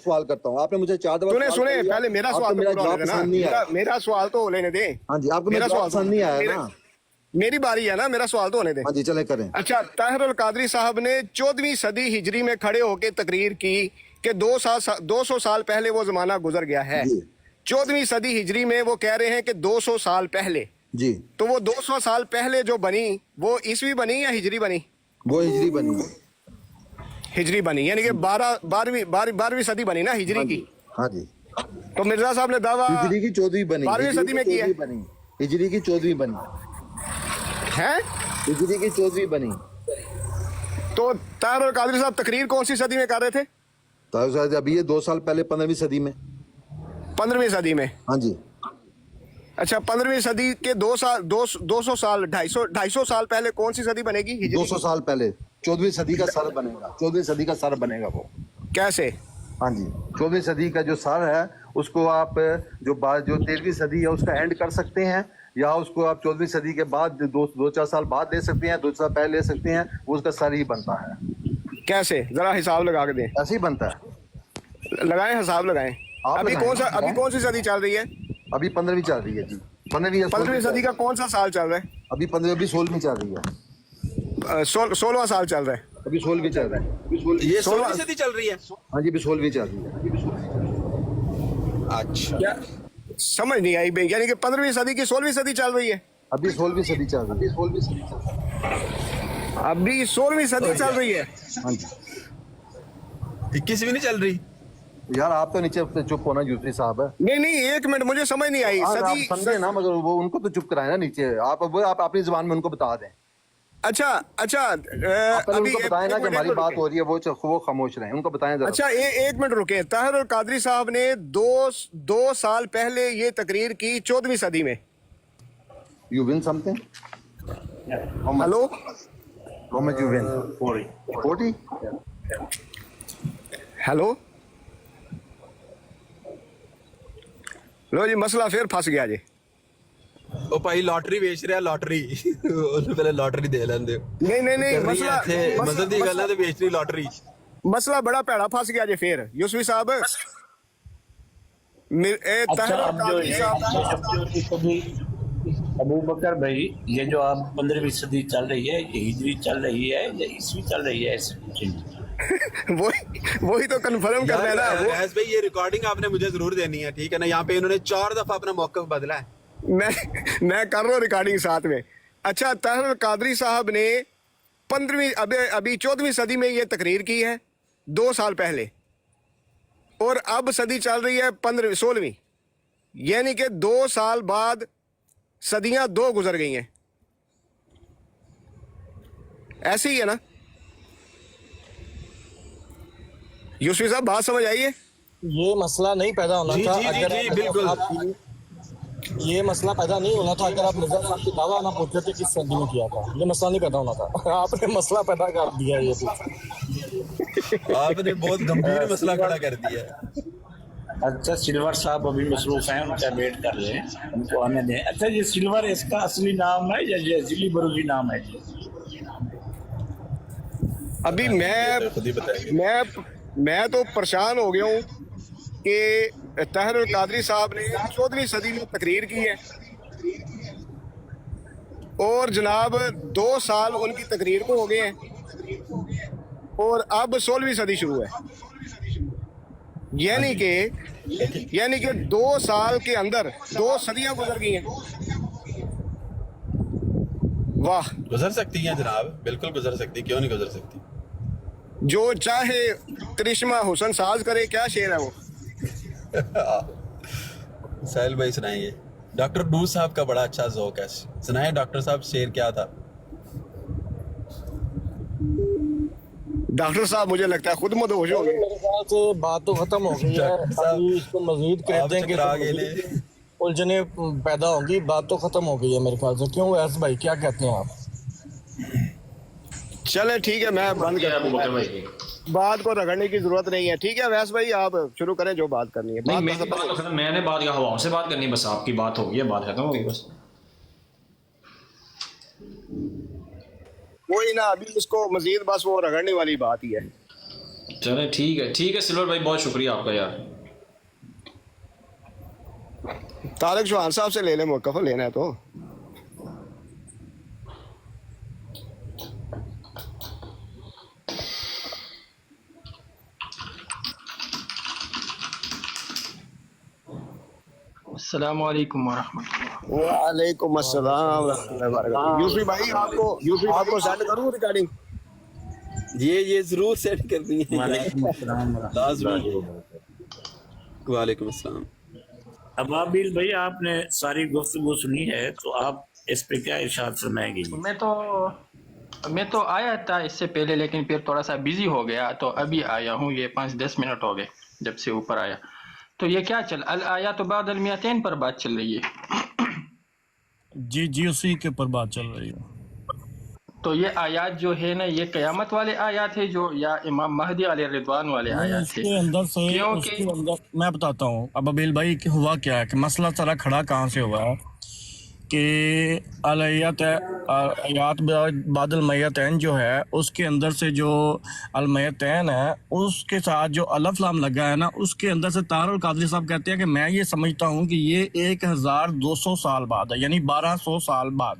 [SPEAKER 2] سوال کرتا ہوں، آپ نے مجھے 4 دفعہ
[SPEAKER 1] سنے پہلے میرا سوال
[SPEAKER 2] جواب پسند نہیں آیا.
[SPEAKER 1] میرا سوال تو لینے دیں.
[SPEAKER 2] ہاں جی آپ کو میرا سوال پسند نہیں آیا نا.
[SPEAKER 1] میری باری ہے نا، میرا سوال تو ہونے دیں.
[SPEAKER 2] ہاں جی چلے کریں.
[SPEAKER 1] اچھا طاہر القادری صاحب نے 14ویں صدی ہجری میں کھڑے ہو کے تقریر کی کہ 200 سال پہلے وہ زمانہ گزر گیا ہے. 14ویں صدی ہجری میں وہ کہہ رہے ہیں کہ 200 سال پہلے.
[SPEAKER 2] جی
[SPEAKER 1] تو وہ 200 سال پہلے جو بنی وہ عیسوی بنی یا ہجری بنی؟
[SPEAKER 2] وہ ہجری بنی.
[SPEAKER 1] ہجری بنی یعنی کہ 12ویں صدی بنی نا ہجری کی.
[SPEAKER 2] ہاں جی.
[SPEAKER 1] تو مرزا صاحب نے دعویٰ
[SPEAKER 2] ہجری کی 14ویں بنی،
[SPEAKER 1] 12ویں صدی میں کیا ہے.
[SPEAKER 2] ہجری کی 14ویں بنی
[SPEAKER 1] ہے،
[SPEAKER 2] ہجری کی 14ویں بنی.
[SPEAKER 1] تو طاہر القادری صاحب تقریر کون سی صدی میں کر رہے تھے؟
[SPEAKER 2] طاہر صاحب ابھی یہ 2 سال پہلے 15ویں صدی میں.
[SPEAKER 1] 15ویں صدی میں.
[SPEAKER 2] ہاں جی.
[SPEAKER 1] اچھا 15ویں صدی کے 200 سال 250 سال پہلے کون سی صدی بنے گی؟
[SPEAKER 2] 200 سال پہلے 14ویں صدی کا سر بنے گا. 14ویں صدی کا سر بنے گا وہ.
[SPEAKER 1] کیسے؟
[SPEAKER 2] ہاں جی 14ویں صدی کا جو سر ہے اس کو آپ جو 13ویں صدی ہے اس کا اینڈ کر سکتے ہیں، یا اس کو آپ 14ویں صدی کے بعد 2-4 سال بعد لے سکتے ہیں، 2 سال پہلے لے سکتے ہیں، وہ اس کا سر ہی بنتا ہے.
[SPEAKER 1] کیسے؟ ذرا حساب لگا کے دیں.
[SPEAKER 2] ایسے ہی بنتا ہے.
[SPEAKER 1] لگائیں حساب لگائیں. ابھی کون سی صدی چل رہی ہے؟
[SPEAKER 2] ابھی 15ویں چل رہی ہے جی.
[SPEAKER 1] 15ویں صدی کا کون سا سال چل رہا ہے؟
[SPEAKER 2] ابھی 16ویں چل رہی ہے.
[SPEAKER 1] 16واں سال چل رہا ہے.
[SPEAKER 2] ابھی 16ویں چل رہا ہے.
[SPEAKER 8] یہ 16ویں صدی چل رہی ہے.
[SPEAKER 2] ہاں جی ابھی 16ویں چل رہی ہے.
[SPEAKER 8] اچھا
[SPEAKER 1] سمجھ نہیں آئی بھائی، یعنی کہ 15ویں صدی کی 16ویں صدی چل رہی ہے.
[SPEAKER 2] ابھی 16ویں صدی چل رہی ہے.
[SPEAKER 1] ابھی 16ویں صدی چل رہی ہے.
[SPEAKER 2] ہاں جی
[SPEAKER 8] 21ویں نہیں چل رہی.
[SPEAKER 2] یار آپ تو نیچے چپ ہونا یوسفی صاحب ہے.
[SPEAKER 1] نہیں ایک منٹ مجھے سمجھ نہیں آئی.
[SPEAKER 2] آپ سمجھے نا، مگر وہ ان کو تو چپ کرائے نا نیچے. آپ اپنی زبان میں ان کو بتا دیں.
[SPEAKER 1] اچھا
[SPEAKER 2] ان کو بتائیں نا کہ ہماری بات ہو رہی ہے، وہ خاموش رہیں. ان کو بتائیں ذرا.
[SPEAKER 1] اچھا ایک منٹ رکیں. طاہر القادری صاحب نے 2 سال پہلے یہ تقریر کی 14ویں صدی میں.
[SPEAKER 2] You win something?
[SPEAKER 1] Hello
[SPEAKER 2] How much you win? 40.
[SPEAKER 1] Hello لو جی مسئلہ پھر پھنس گیا جی.
[SPEAKER 8] او بھائی لاٹری بیچ رہا لاٹری. انہوں پہلے لاٹری دے لیندے.
[SPEAKER 1] نہیں
[SPEAKER 8] مطلب دی گل ہے تے بیچ رہی لاٹری. مسئلہ
[SPEAKER 1] بڑا پیڑا پھنس گیا جی. پھر یوسفی صاحب
[SPEAKER 9] ابو بکر بھائی یہ جو آپ 15ویں صدی چل رہی ہے یہ ہجری چل رہی ہے یا عیسوی چل رہی ہے؟
[SPEAKER 1] وہی تو کنفرم کرنا ہے نا.
[SPEAKER 8] ایس بھائی یہ ریکارڈنگ آپ نے مجھے ضرور دینی ہے، ٹھیک ہے نا. یہاں پہ انہوں نے 4 دفعہ اپنا موقف بدلا ہے.
[SPEAKER 1] میں کر رہا ہوں ریکارڈنگ ساتھ میں. اچھا طاہر القادری صاحب نے 14ویں صدی میں یہ تقریر کی ہے 2 سال پہلے، اور اب صدی چل رہی ہے 16ویں. یعنی کہ 2 سال بعد صدیاں 2 گزر گئی ہیں. ایسے ہی ہے نا یوسفی صاحب؟ بات سمجھ آئیے؟
[SPEAKER 12] یہ مسئلہ نہیں پیدا ہونا تھا
[SPEAKER 8] جی بالکل.
[SPEAKER 12] یہ مسئلہ پیدا نہیں ہونا تھا اگر آپ مرزا صاحب کی دعویٰ نہ پوچھتے تھے کس صدی میں کیا تھا. یہ مسئلہ نہیں پیدا ہونا تھا. آپ نے مسئلہ پیدا کر دیا. یہ
[SPEAKER 8] آپ نے بہت گمبھیر مسئلہ کھڑا کر دیا.
[SPEAKER 9] اچھا سلور صاحب ابھی مصروف ہیں, ان کا ویٹ کر لیں, ان کو آنے دیں. اچھا یہ سلور اس کا اصلی نام ہے یا یہ ذیلی بروزی نام ہے؟
[SPEAKER 1] ابھی میں تو پریشان ہو گیا ہوں کہ طاہر القادری صاحب نے 14ویں صدی میں تقریر کی ہے اور جناب 2 سال ان کی تقریر کو ہو گئے ہیں اور اب 16ویں صدی شروع ہے. یعنی کہ 2 سال کے اندر 2 صدیاں گزر گئی ہیں. واہ,
[SPEAKER 8] گزر سکتی ہیں جناب, بالکل گزر سکتی, کیوں نہیں گزر سکتی.
[SPEAKER 1] جو چاہے کرشمہ حسن ساز کرے. کیا شعر ہے وہ؟
[SPEAKER 8] ساحل بھائی سنائیں گے. ڈاکٹر ڈو صاحب کا بڑا اچھا ذوق ہے, سنائیں ڈاکٹر صاحب شعر کیا تھا.
[SPEAKER 1] ڈاکٹر صاحب مجھے لگتا ہے خود مدہوش ہو گئے.
[SPEAKER 12] میرے خیال سے بات تو ختم ہو گئی ہے. ابھی اس کو مزید کہتے ہیں کہ الجھنیں پیدا ہوں گی. بات تو ختم ہو گئی ہے میرے خیال سے. کیوں ویس بھائی کیا کہتے ہیں آپ؟
[SPEAKER 1] چلے ٹھیک ہے, میں بند کر دوں. بات کو رگڑنے کی ضرورت نہیں ہے. ٹھیک ہے ویس بھائی, آپ شروع کریں جو بات کرنی ہے.
[SPEAKER 5] میں نے بات کہا ہواؤں سے بات کرنی, بس آپ کی بات ہو گئی ہے, بات ختم ہو گئی بس.
[SPEAKER 1] وہی نا, ابھی اس کو مزید بس وہ رگڑنے والی بات ہی ہے.
[SPEAKER 5] چلے ٹھیک ہے سلور بھائی, بہت شکریہ آپ کا یار.
[SPEAKER 1] طارق چوہان صاحب سے لے لیں, موقف لینا ہے تو.
[SPEAKER 13] السلام علیکم ورحمۃ اللہ.
[SPEAKER 1] وعلیکم السلام ورحمۃ اللہ وبرکاتہ. یوسفی بھائی آپ کو سینڈ کروں ریکارڈنگ؟
[SPEAKER 8] یہ ضرور سینڈ کرنی ہے.
[SPEAKER 9] وعلیکم السلام
[SPEAKER 8] وعلیکم السلام.
[SPEAKER 9] ابابیل بھائی آپ نے ساری گفتگو سنی ہے, تو آپ اس پہ کیا ارشاد فرمائیں گے؟
[SPEAKER 13] میں تو آیا تھا اس سے پہلے, لیکن پھر تھوڑا سا بزی ہو گیا, تو ابھی آیا ہوں. یہ 5-10 منٹ ہو گئے جب سے اوپر آیا. تو یہ کیا الآیات بعد المئتین پر بات چل رہی ہے؟
[SPEAKER 12] جی اسی کے اوپر بات چل رہی ہے.
[SPEAKER 13] تو یہ آیات جو ہے نا, یہ قیامت والے آیات ہے جو, یا امام مہدی علیہ رضوان والے آیات ہے؟
[SPEAKER 12] اس کے اندر میں بتاتا ہوں ابابیل بھائی کہ ہوا کیا ہے, کہ مسئلہ سارا کھڑا کہاں سے ہوا ہے کہ آیات بعد المیتین جو ہے, اس کے اندر سے جو المیتین ہے اس کے ساتھ جو الف لام لگا ہے نا, اس کے اندر سے طاہر القادری صاحب کہتے ہیں کہ میں یہ سمجھتا ہوں کہ یہ 1200 سال بعد ہے, یعنی 1200 سال بعد.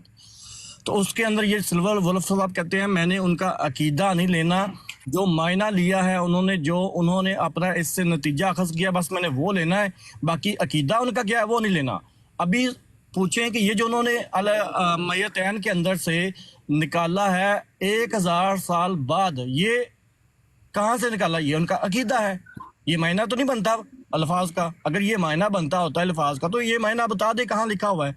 [SPEAKER 12] تو اس کے اندر یہ سلور ولف صاحب کہتے ہیں میں نے ان کا عقیدہ نہیں لینا, جو معنی لیا ہے انہوں نے اپنا اس سے نتیجہ اخذ کیا, بس میں نے وہ لینا ہے, باقی عقیدہ ان کا کیا ہے وہ نہیں لینا. ابھی پوچھیں کہ یہ جو انہوں نے میتین کے اندر سے نکالا ہے 1000 سال بعد, یہ کہاں سے نکالا؟ یہ ان کا عقیدہ ہے. یہ معنی تو نہیں بنتا الفاظ کا. اگر یہ معنی بنتا ہوتا ہے الفاظ کا تو یہ معنی بتا دے کہاں لکھا ہوا ہے.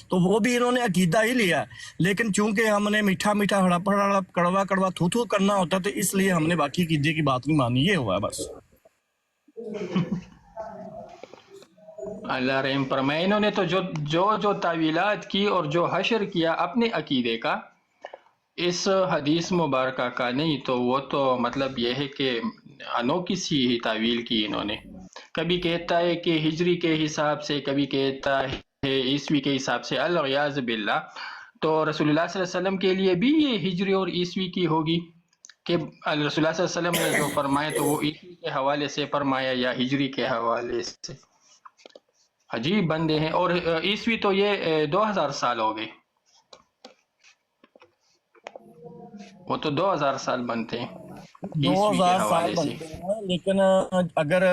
[SPEAKER 12] تو وہ بھی انہوں نے عقیدہ ہی لیا ہے, لیکن چونکہ ہم نے میٹھا میٹھا ہڑپ ہڑپ کڑوا کڑوا تھو تھو کرنا ہوتا ہے, تو اس لیے ہم نے باقی عقیدے کی بات نہیں مانی. یہ ہوا ہے بس.
[SPEAKER 13] اللہ رحم فرمائے. انہوں نے تو جو تعویلات کی اور جو حشر کیا اپنے عقیدے کا اس حدیث مبارکہ کا نہیں, تو وہ تو مطلب یہ ہے کہ انوکھی سی ہی تعویل کی انہوں نے. کبھی کہتا ہے کہ ہجری کے حساب سے, کبھی کہتا ہے عیسوی کے حساب سے, العیاذ باللہ. تو رسول اللہ صلی اللہ علیہ وسلم کے لیے بھی یہ ہجری اور عیسوی کی ہوگی کہ رسول اللہ صلی اللہ علیہ وسلم نے جو فرمایا تو وہ عیسوی کے حوالے سے فرمایا یا ہجری کے حوالے سے. عجیب بندے ہیں. اور عیسوی تو یہ 2000 سال ہو گئے, وہ تو 2000 سال بنتے ہیں
[SPEAKER 12] 2000 سال بنتے ہیں. لیکن اگر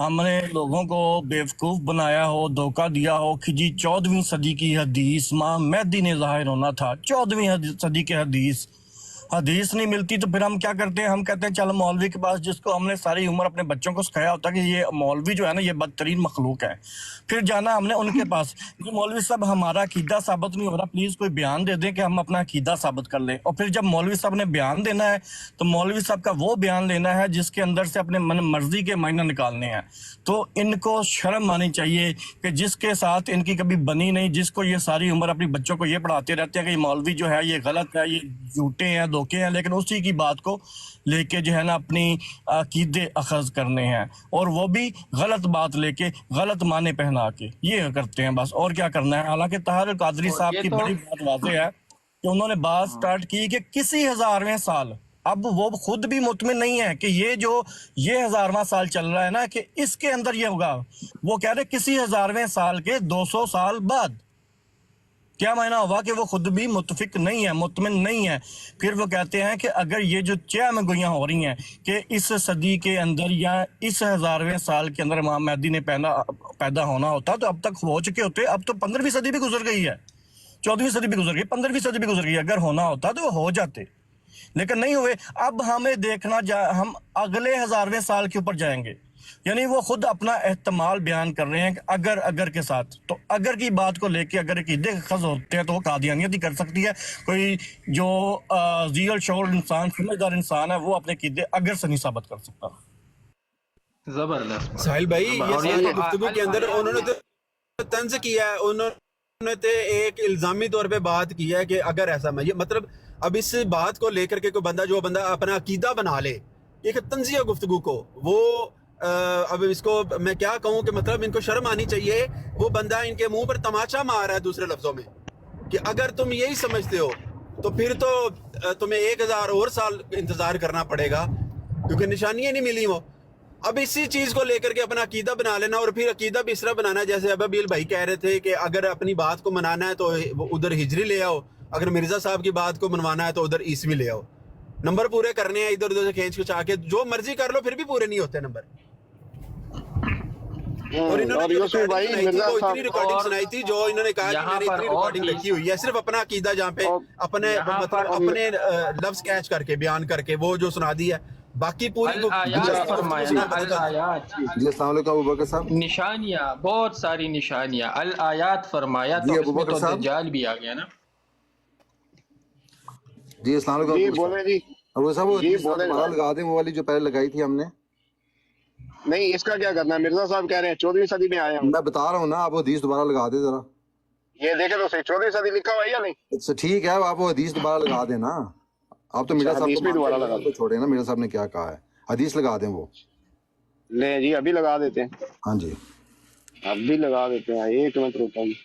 [SPEAKER 12] ہم نے لوگوں کو بیوقوف بنایا ہو, دھوکہ دیا ہو کہ جی 14ویں صدی کی حدیث امام مہدی نے ظاہر ہونا تھا, 14ویں صدی کی حدیث हदीस नहीं मिलती तो फिर हम क्या करते हैं, हम कहते हैं चलो मौलवी के पास, जिसको हमने सारी उम्र अपने बच्चों को सिखाया होता है कि ये मौलवी जो है ना ये बदतरीन मखलूक है, फिर जाना हमने उनके पास कि मौलवी साहब हमारा अकीदा साबित नहीं हो रहा, प्लीज़ कोई बयान दे दें कि हम अपना अकीदा साबित कर लें। और फिर जब मौलवी साहब ने बयान देना है तो मौलवी साहब का वो बयान लेना है जिसके अंदर से अपने मन मर्जी के मायने निकालने हैं। तो इनको शर्म आनी चाहिए कि जिसके साथ इनकी कभी बनी नहीं, जिसको ये सारी उम्र अपने बच्चों को ये पढ़ाते रहते हैं कि ये मौलवी जो है ये गलत है, ये झूठे हैं, धोखे हैं, लेकिन उसी की बात को लेके जो है ना अपनी अकीदे अखज़ करने हैं, और वो भी गलत बात लेके गलत माने पहना के ये करते हैं बस, और क्या करना है। हालांकि ताहिर कादरी साहब की बड़ी बात वाज़ेह है कि उन्होंने बात स्टार्ट की कि किसी 1000वें साल, अब वो खुद भी मुतमिन नहीं है कि ये 1000वां साल चल रहा है ना कि इसके अंदर ये होगा, वो कह रहे किसी 1000वें साल के 200 साल बाद। क्या मायना हुआ कि वो खुद भी मुतफिक नहीं है, मुतमिन नहीं है। फिर वो कहते हैं कि अगर ये जो चह गोइयाँ हो रही हैं कि इस सदी के अंदर या इस 1000वें साल के अंदर इमाम मेहदी ने पैदा होना होता तो अब तक हो चुके होते। अब तो 15वीं सदी भी गुजर गई है, 14वीं सदी भी गुजर गई, 15वीं सदी भी गुजर गई। अगर होना होता तो वो हो जाते, लेकिन नहीं हुए। अब हमें देखना हम अगले 1000वें साल के ऊपर जाएंगे, यानी वो खुद अपना एहतमाल बयान कर रहे हैं कि अगर के साथ। तो अगर की बात को लेके अगर अकीदे खज़ होते हैं तो वो कादियानियत ही कर सकती है। कोई जो रियल शौर इंसान, समझदार इंसान है, वो अपने अकीदे अगर से नहीं साबित कर सकता।
[SPEAKER 13] जबरदस्त
[SPEAKER 8] साहिल भाई, ये सारी गुफ्तगू के अंदर उन्होंने तो तंज किया है, उन्होंने तो एक इल्जामी तौर पे बात की है कि अगर ऐसा मैं, ये मतलब अब इस बात को लेकर के कोई बंदा जो बंदा अपना अकीदा बना ले, एक तंजिया गुफ्तगू को, वो अब इसको मैं क्या कहूँ कि मतलब इनको शर्म आनी चाहिए। वो बंदा इनके मुंह पर तमाचा मार रहा है दूसरे लफ्जों में कि अगर तुम यही समझते हो तो फिर तो तुम्हें 1000 और साल इंतजार करना पड़ेगा, क्योंकि निशानियां नहीं मिली वो। अब इसी चीज को लेकर के अपना अकीदा बना लेना, और फिर अकीदा भी इस तरह बनाना है जैसे अबाबिल भाई कह रहे थे कि अगर अपनी बात को मनाना है तो उधर हिजरी ले आओ, अगर मिर्जा साहब की बात को मनवाना है तो उधर ईसवी ले आओ। नंबर पूरे करने हैं इधर उधर से खींच खिंचा के, जो मर्जी कर लो, फिर भी पूरे नहीं होते नंबर। और इन्होंने इतनी रिकॉर्डिंग सुनाई थी जो इन्होंने कहा कि मैंने इतनी रिकॉर्डिंग रखी हुई है, सिर्फ अपना अकीदा जहाँ पे अपने मतलब अपने लफ्ज कैच करके बयान करके वो जो सुना दी है, बाकी पूरी
[SPEAKER 13] निशानियाँ, बहुत सारी निशानियाँ, अल आयात फरमाया, तो इसमें तो दज्जाल भी आ गया ना।
[SPEAKER 2] जी अस्सलाम वालेकुम। बोले जी, वो सब लगा दें, वो वाली जो पहले लगाई थी हमने।
[SPEAKER 1] नहीं, इसका क्या करना है? मिर्जा साहब कह रहे हैं 14वीं सदी में आए हैं।
[SPEAKER 2] मैं बता रहा हूँ ना, आप वो हदीस दोबारा लगा दे जरा।
[SPEAKER 1] ये देखे तो सही, 14वीं सदी लिखा हुआ है या नहीं?
[SPEAKER 2] अच्छा ठीक है, आप वो हदीस दोबारा लगा देना। आप तो मिर्जा साहब को दोबारा लगा दो, छोड़े ना मिर्जा साहब ने क्या कहा है, हदीस लगा दें वो।
[SPEAKER 1] ले जी, अभी लगा देते हैं।
[SPEAKER 2] हाँ जी,
[SPEAKER 1] अभी लगा देते हैं, एक मिनट रुको जी।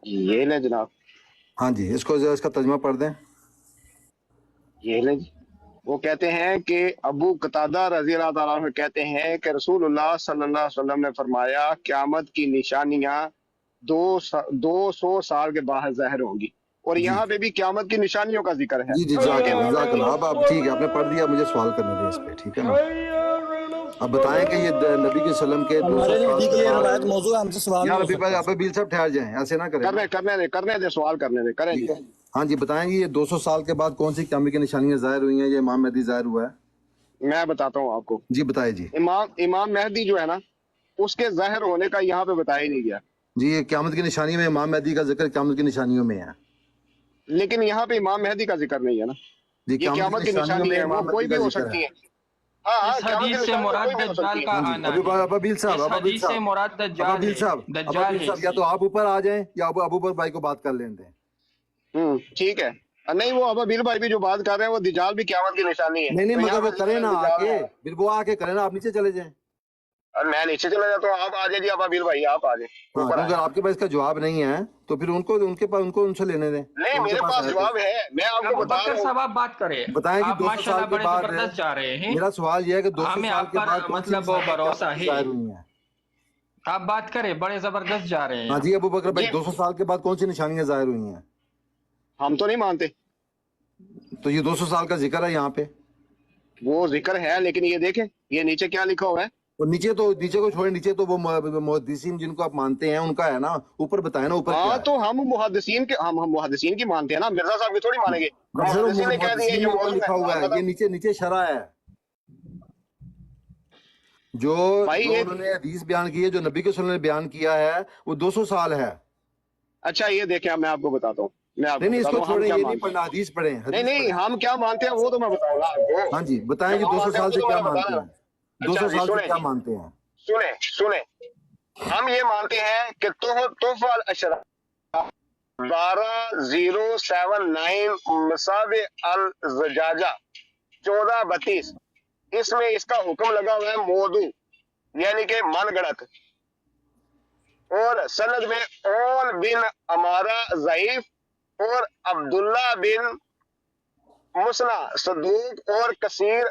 [SPEAKER 1] ये ले जनाब।
[SPEAKER 2] हाँ जी, इसको इसका तर्जुमा पढ़ दें।
[SPEAKER 1] ये ले जी। वो कहते हैं कि अबू कतादा रज़ी अल्लाह ताला अन्हु कहते हैं कि रसूलुल्लाह सल्लल्लाहु अलैहि वसल्लम ने फरमाया क़यामत की निशानियां 200 साल के बाद ज़ाहिर होंगी। और यहाँ पे भी क़यामत की निशानियों का जिक्र है।
[SPEAKER 2] जी जी, जज़ाकल्लाह। अब ठीक है, आपने पढ़ दिया, मुझे सवाल करने दें इस पे, ठीक है ना। अब बताएं कि ये नबी के सल्लम के 200 साल यार, अभी बिल साहब ठहर जाएं, ऐसे ना करें।
[SPEAKER 1] करने दे, सवाल करने दे, करें जी।
[SPEAKER 2] हाँ जी, बताएंगे ये 200 साल के बाद कौन सी क़यामत की निशानियां ज़ाहिर हुई हैं, ये इमाम मेहदी ज़ाहिर हुआ है?
[SPEAKER 1] मैं बताता हूँ आपको।
[SPEAKER 2] जी बताइए जी।
[SPEAKER 1] इमाम मेहदी जो है ना, उसके ज़ाहिर होने का यहाँ पे बताया ही नहीं गया
[SPEAKER 2] जी। ये क़यामत की निशानी में इमाम मेहदी का जिक्र क़यामत की निशानियों में है,
[SPEAKER 1] लेकिन यहाँ पे इमाम मेहदी का जिक्र नहीं है ना। ये क़यामत की निशानी है, वो कोई भी हो सकती है।
[SPEAKER 13] इस हदीस से मुराद दज्जाल का आना है।
[SPEAKER 2] अबाबिल साहब,
[SPEAKER 13] हदीस से मुराद दज्जाल है।
[SPEAKER 2] या तो आप ऊपर आ जाएं या अबू बकर भाई को बात कर लें दें।
[SPEAKER 1] ठीक है। नहीं, वो अबाबिल भाई भी जो बात कर रहे हैं वो दज्जाल भी क़यामत की निशानी है।
[SPEAKER 2] नहीं, मगर वो करें ना आके, फिर वो आके करें ना, आप नीचे चले जाएं।
[SPEAKER 1] मैं नीचे चला जाता हूँ, आप आ जाइए अबाबिल भाई, आप आ जाए।
[SPEAKER 2] अगर आपके पास इसका जवाब नहीं है तो फिर उनको उनसे लेने दें।
[SPEAKER 1] नहीं, मेरे पास जवाब है, मैं आपको बता रहा हूँ।
[SPEAKER 13] आप बात करें,
[SPEAKER 2] बताएं कि 200 साल के बाद
[SPEAKER 13] जा रहे हैं।
[SPEAKER 2] मेरा सवाल ये है कि 200 साल के बाद
[SPEAKER 13] मतलब भरोसा है, आप बात करें, बड़े जबरदस्त जा रहे हैं।
[SPEAKER 2] हाँ जी अबू बकर भाई, 200 साल के बाद कौन सी निशानियां जाहिर हुई हैं?
[SPEAKER 1] हम तो नहीं मानते।
[SPEAKER 2] तो ये 200 साल का जिक्र है यहाँ पे,
[SPEAKER 1] वो जिक्र है, लेकिन ये देखें, ये नीचे क्या लिखा हुआ है,
[SPEAKER 2] और नीचे को छोड़े, नीचे तो वो मुहद्दिसीन जिनको आप मानते हैं उनका है ना, ऊपर बताए ना ऊपर क्या
[SPEAKER 1] हाँ
[SPEAKER 2] है?
[SPEAKER 1] तो हम मुहद्दिसीन की मानते हैं ना, मिर्जा साहब की थोड़ी मानेंगे। मुहद्दिसीन ने कह दिया ये
[SPEAKER 2] ऊपर लिखा हुआ है, ये नीचे शरा है जो उन्होंने हदीस बयान की है, जो नबी के सल्लल्लाहु अलैहि वसल्लम ने बयान किया है, वो 200 साल है।
[SPEAKER 1] अच्छा ये देखें, मैं आपको बताता हूँ,
[SPEAKER 2] नहीं इसको छोड़े, ये नहीं पढ़ना, हदीस पढ़े।
[SPEAKER 1] नहीं हम क्या मानते हैं वो तो मैं बताऊंगा आपको।
[SPEAKER 2] हाँ जी बताएं, 200 साल से क्या मानते हैं, 200 साल से क्या मानते हैं?
[SPEAKER 1] सुने हम ये मानते हैं कि तोहफा अल-अशरा 12079 मसाबे अल ज़जाजा 1432, इसमें इसका हुक्म लगा हुआ है मौदू यानी कि मन गढ़त, और सनद में ओल बिन अमारा ज़ईफ और अब्दुल्ला बिन मुसना सदूक और कसीर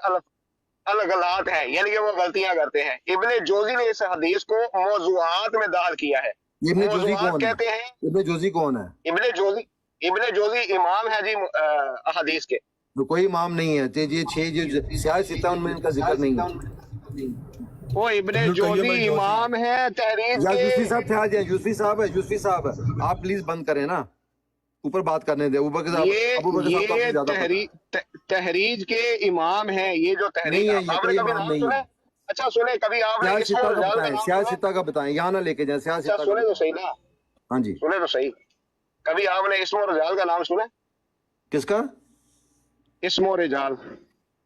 [SPEAKER 1] अलगलात है, यानी कि वो गलतियां करते हैं। इब्ने जोजी ने इस हदीस को मौज़ूआत में दाखिल किया है।
[SPEAKER 2] इब्ने जोजी
[SPEAKER 1] मौज़ूआत
[SPEAKER 2] कौन
[SPEAKER 1] कहते
[SPEAKER 2] है?
[SPEAKER 1] हैं,
[SPEAKER 2] इब्ने जोजी कौन है?
[SPEAKER 1] इब्ने जोजी इमाम है जी हदीस के।
[SPEAKER 2] तो कोई इमाम नहीं है, ये 6 जो सियासत उनमें इनका जिक्र नहीं है।
[SPEAKER 1] वो इब्ने जोजी इमाम है तहरीर के।
[SPEAKER 2] यूसुफी साहब थे, आज यूसुफी साहब आप प्लीज बंद करें ना, ऊपर बात करने दे।
[SPEAKER 1] ये तहरीज के इमाम है, ये जो तहरीर आपने कभी नाम सुना है? अच्छा सुने, कभी आपने
[SPEAKER 2] सियासता का बताएं, यहाँ ना लेके जाए सियासता।
[SPEAKER 1] सुने तो सही ना,
[SPEAKER 2] हाँ जी
[SPEAKER 1] सुने तो सही, कभी आपने इस्मो रजाल का नाम सुना?
[SPEAKER 2] किसका?
[SPEAKER 1] इस्मो रजाल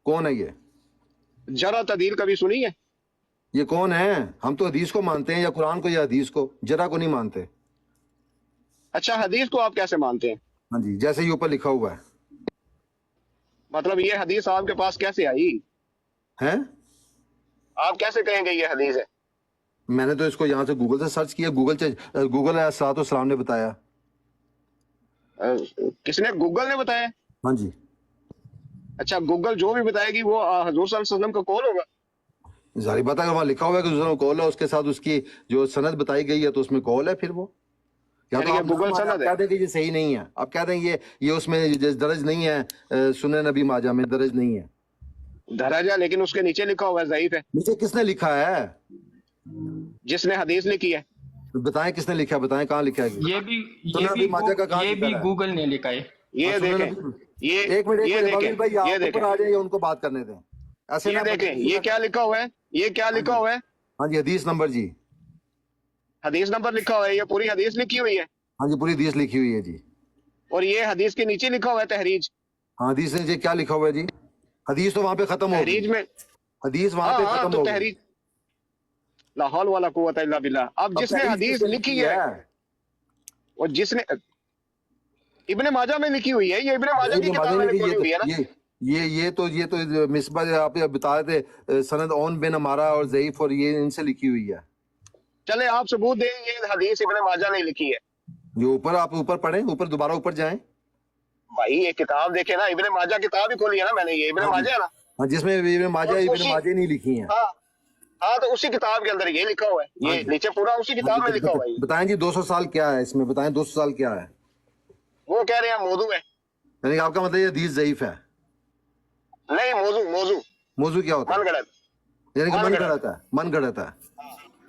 [SPEAKER 2] कौन है ये?
[SPEAKER 1] जरा तदील कभी सुनी है?
[SPEAKER 2] ये कौन है? हम तो हदीस को मानते हैं, या कुरान को या हदीस को, जरा को नहीं मानते।
[SPEAKER 1] अच्छा हदीस को आप कैसे मानते हैं?
[SPEAKER 2] हाँ जी, जैसे ही ऊपर लिखा हुआ है।
[SPEAKER 1] मतलब ये हदीस आपके पास कैसे आई
[SPEAKER 2] है?
[SPEAKER 1] आप कैसे कहेंगे ये हदीस है?
[SPEAKER 2] मैंने तो इसको यहाँ से गूगल से सर्च किया, गूगल अलैहिस्सलाम ने बताया।
[SPEAKER 1] किसने? गूगल ने बताया?
[SPEAKER 2] हाँ जी।
[SPEAKER 1] अच्छा गूगल जो भी बताएगी वो हुजूर सल्लल्लाहु अलैहि वसल्लम का कौल होगा?
[SPEAKER 2] जारी बात है, वहाँ लिखा हुआ है कि दूसरा कौल है, उसके साथ उसकी जो सनद बताई गई है तो उसमें कौल है। फिर वो या तो आप
[SPEAKER 1] गूगल सनद
[SPEAKER 2] कह दें कि ये सही नहीं है, आप कह दें ये उसमें दर्ज नहीं है, सुनन नबी माजा में दर्ज नहीं है
[SPEAKER 1] दर्ज है, लेकिन उसके नीचे लिखा हुआ है ज़ईफ है।
[SPEAKER 2] नीचे किसने लिखा है?
[SPEAKER 1] जिसने हदीस लिखी है।
[SPEAKER 2] बताएं किसने लिखा है, बताएं कहाँ लिखा है?
[SPEAKER 13] ये भी गूगल ने लिखा है।
[SPEAKER 1] ये देखें,
[SPEAKER 2] एक मिनट भाई, आप ऊपर आ जाए, उनको बात करने दें। ऐसे
[SPEAKER 1] ये देखें, ये क्या लिखा हुआ है, ये क्या लिखा हुआ है?
[SPEAKER 2] हाँ जी, हदीस नंबर जी,
[SPEAKER 1] हदीस नंबर लिखा हुआ है, ये पूरी हदीस लिखी हुई है।
[SPEAKER 2] हाँ जी, पूरी हदीस लिखी हुई है जी।
[SPEAKER 1] और ये हदीस के नीचे लिखा हुआ है तहरीज।
[SPEAKER 2] हाँ, हदीस से क्या लिखा हुआ है जी? हदीस तो वहां पे खत्म हो गई,
[SPEAKER 1] में
[SPEAKER 2] हदीस वहां पे खत्म हो गई।
[SPEAKER 1] ला हौल वाला कुव्वत इल्ला बिल्लाह। अब जिसने हदीस लिखी है और जिसने इब्ने माजा में लिखी हुई है, ये इब्ने माजा की किताब में लिखी हुई है ना।
[SPEAKER 2] ये तो मिसबा आप बता रहे थे, सनद ओन बिन हमारा और ज़ईफ, और ये इनसे लिखी हुई है।
[SPEAKER 1] चले आप सबूत दें, ये हदीस इब्ने माजा ने लिखी है।
[SPEAKER 2] जो ऊपर, आप ऊपर पढ़ें, ऊपर दोबारा ऊपर जाएं
[SPEAKER 1] भाई, ये किताब देखे ना, इब्ने माजा किताब ही खोली है ना मैंने, ये इब्ने माजा है ना।
[SPEAKER 2] हाँ, जिसमें इब्ने माजा नहीं लिखी है।
[SPEAKER 1] हाँ तो उसी किताब के अंदर ये लिखा हुआ है, ये नीचे पूरा उसी किताब में लिखा हुआ है।
[SPEAKER 2] बताएं जी 200 साल क्या है इसमें, बताएं 200 साल क्या है?
[SPEAKER 1] वो कह रहे हैं मौजू है,
[SPEAKER 2] यानी आपका मतलब ये हदीस ज़ईफ है?
[SPEAKER 1] नहीं, मौजू क्या होता है?
[SPEAKER 2] मन गढ़त, यानी कि मन गढ़त है, मन गढ़त है।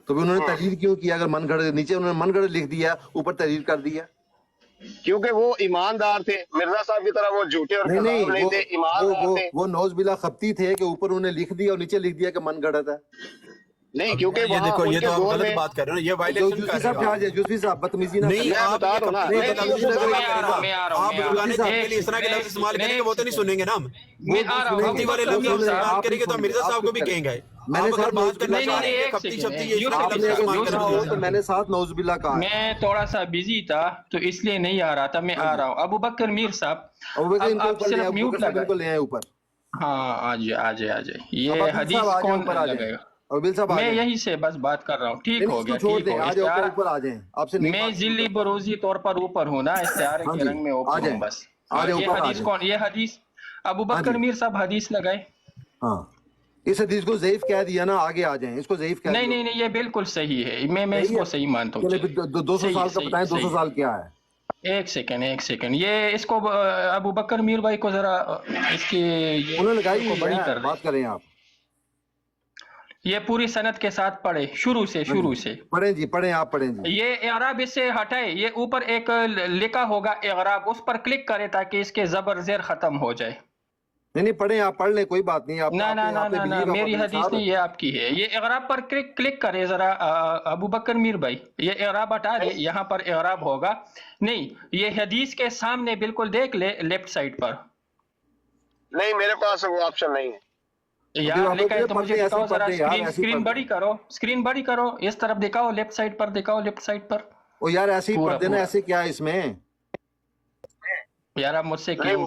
[SPEAKER 2] तो भी उन्होंने तहरीर क्यों किया? अगर मन गढ़त, नीचे उन्होंने मन गढ़त लिख दिया, ऊपर तहरीर कर दिया।
[SPEAKER 1] क्योंकि वो ईमानदार थे, मिर्जा साहब की तरह वो झूठे और नहीं थे, ईमानदार थे।
[SPEAKER 2] वो नौज़बिल्लाह खप्ती थे कि ऊपर उन्होंने लिख दिया और नीचे लिख दिया कि मन गढ़त है।
[SPEAKER 1] नहीं, क्योंकि
[SPEAKER 8] ये देखो, ये तो आप गलत बात कर रहे हो, ये वायलेशन कर रहे हो।
[SPEAKER 2] यूसुफी साहब बदतमीजी ना
[SPEAKER 8] नहीं, आप
[SPEAKER 1] बता रहा हूं ना,
[SPEAKER 8] आप बुलाने के लिए इस तरह के लफ्ज इस्तेमाल करेंगे, वो तो नहीं सुनेंगे ना। हम खप्ती वाले लफ्ज इस्तेमाल करेंगे तो मिर्जा साहब को भी कहेंगे।
[SPEAKER 2] मैंने
[SPEAKER 8] अगर बात करना चाहते हैं खप्ती शब्दी ये इस तरह के लफ्ज इस्तेमाल करेंगे
[SPEAKER 2] तो मैंने साथ नौज़बिल्लाह कहा।
[SPEAKER 13] मैं थोड़ा सा बिजी था तो इसलिए नहीं आ रहा था, मैं आ रहा हूँ। अबू बकर मीर साहब, आप सिर्फ म्यूट
[SPEAKER 2] ले आए ऊपर।
[SPEAKER 13] हाँ आ जाए। ये हदीस कौन लगाएगा? मैं यही से बस बात कर रहा हूँ। ठीक हो गया, ठीक हो गया। मैं जिल्ली बरोजी तौर पर ऊपर हूँ ना, इस्तिआरे के रंग में ऊपर हूँ बस। ये हदीस कौन? ये हदीस अबू बकर मीर साहब हदीस लगाए।
[SPEAKER 2] हाँ, इस हदीस को ज़ईफ कह दिया ना, आगे आ जाएं, इसको ज़ईफ कह।
[SPEAKER 13] नहीं, ये बिल्कुल सही है, मैं इसको सही मानता हूँ।
[SPEAKER 2] 200 साल का बताएं, 200 साल क्या है?
[SPEAKER 13] एक सेकंड, ये इसको अबू बकर मीर भाई को जरा इसकी
[SPEAKER 2] उन्होंने लगाई को बड़ी कर बात करें आप।
[SPEAKER 13] ये पूरी सनद के साथ पढ़े शुरू से
[SPEAKER 2] पढ़ें जी, पढ़ें, आप पढ़ें जी।
[SPEAKER 13] ये इगराब इससे हटाए, ये ऊपर एक लिखा होगा इगराब, उस पर क्लिक करें ताकि इसके जबर जेर खत्म हो जाए।
[SPEAKER 2] नहीं पढ़ें, आप पढ़ लें, कोई बात नहीं। आप
[SPEAKER 13] ना ना
[SPEAKER 2] आप
[SPEAKER 13] ना
[SPEAKER 2] पे
[SPEAKER 13] ना ना
[SPEAKER 2] believe
[SPEAKER 13] मेरी
[SPEAKER 2] आप
[SPEAKER 13] हदीस नहीं, ये आपकी है। ये इगराब पर क्लिक करें जरा अबू बकर मीर भाई, ये इगराब हटा दे, यहाँ पर इगराब होगा नहीं, ये हदीस के सामने बिल्कुल देख ले लेफ्ट साइड पर।
[SPEAKER 1] नहीं मेरे पास वो ऑप्शन नहीं है
[SPEAKER 13] यार लिखा है तो मुझे दिखाओ जरा, स्क्रीन
[SPEAKER 2] स्क्रीन
[SPEAKER 13] बड़ी करो, स्क्रीन बड़ी करो, इस तरफ दिखाओ, लेफ्ट साइड पर दिखाओ, लेफ्ट साइड पर।
[SPEAKER 2] ओ यार ऐसे ही पढ़ देना, ऐसे क्या है इसमें
[SPEAKER 13] यार आप मुझसे क्यों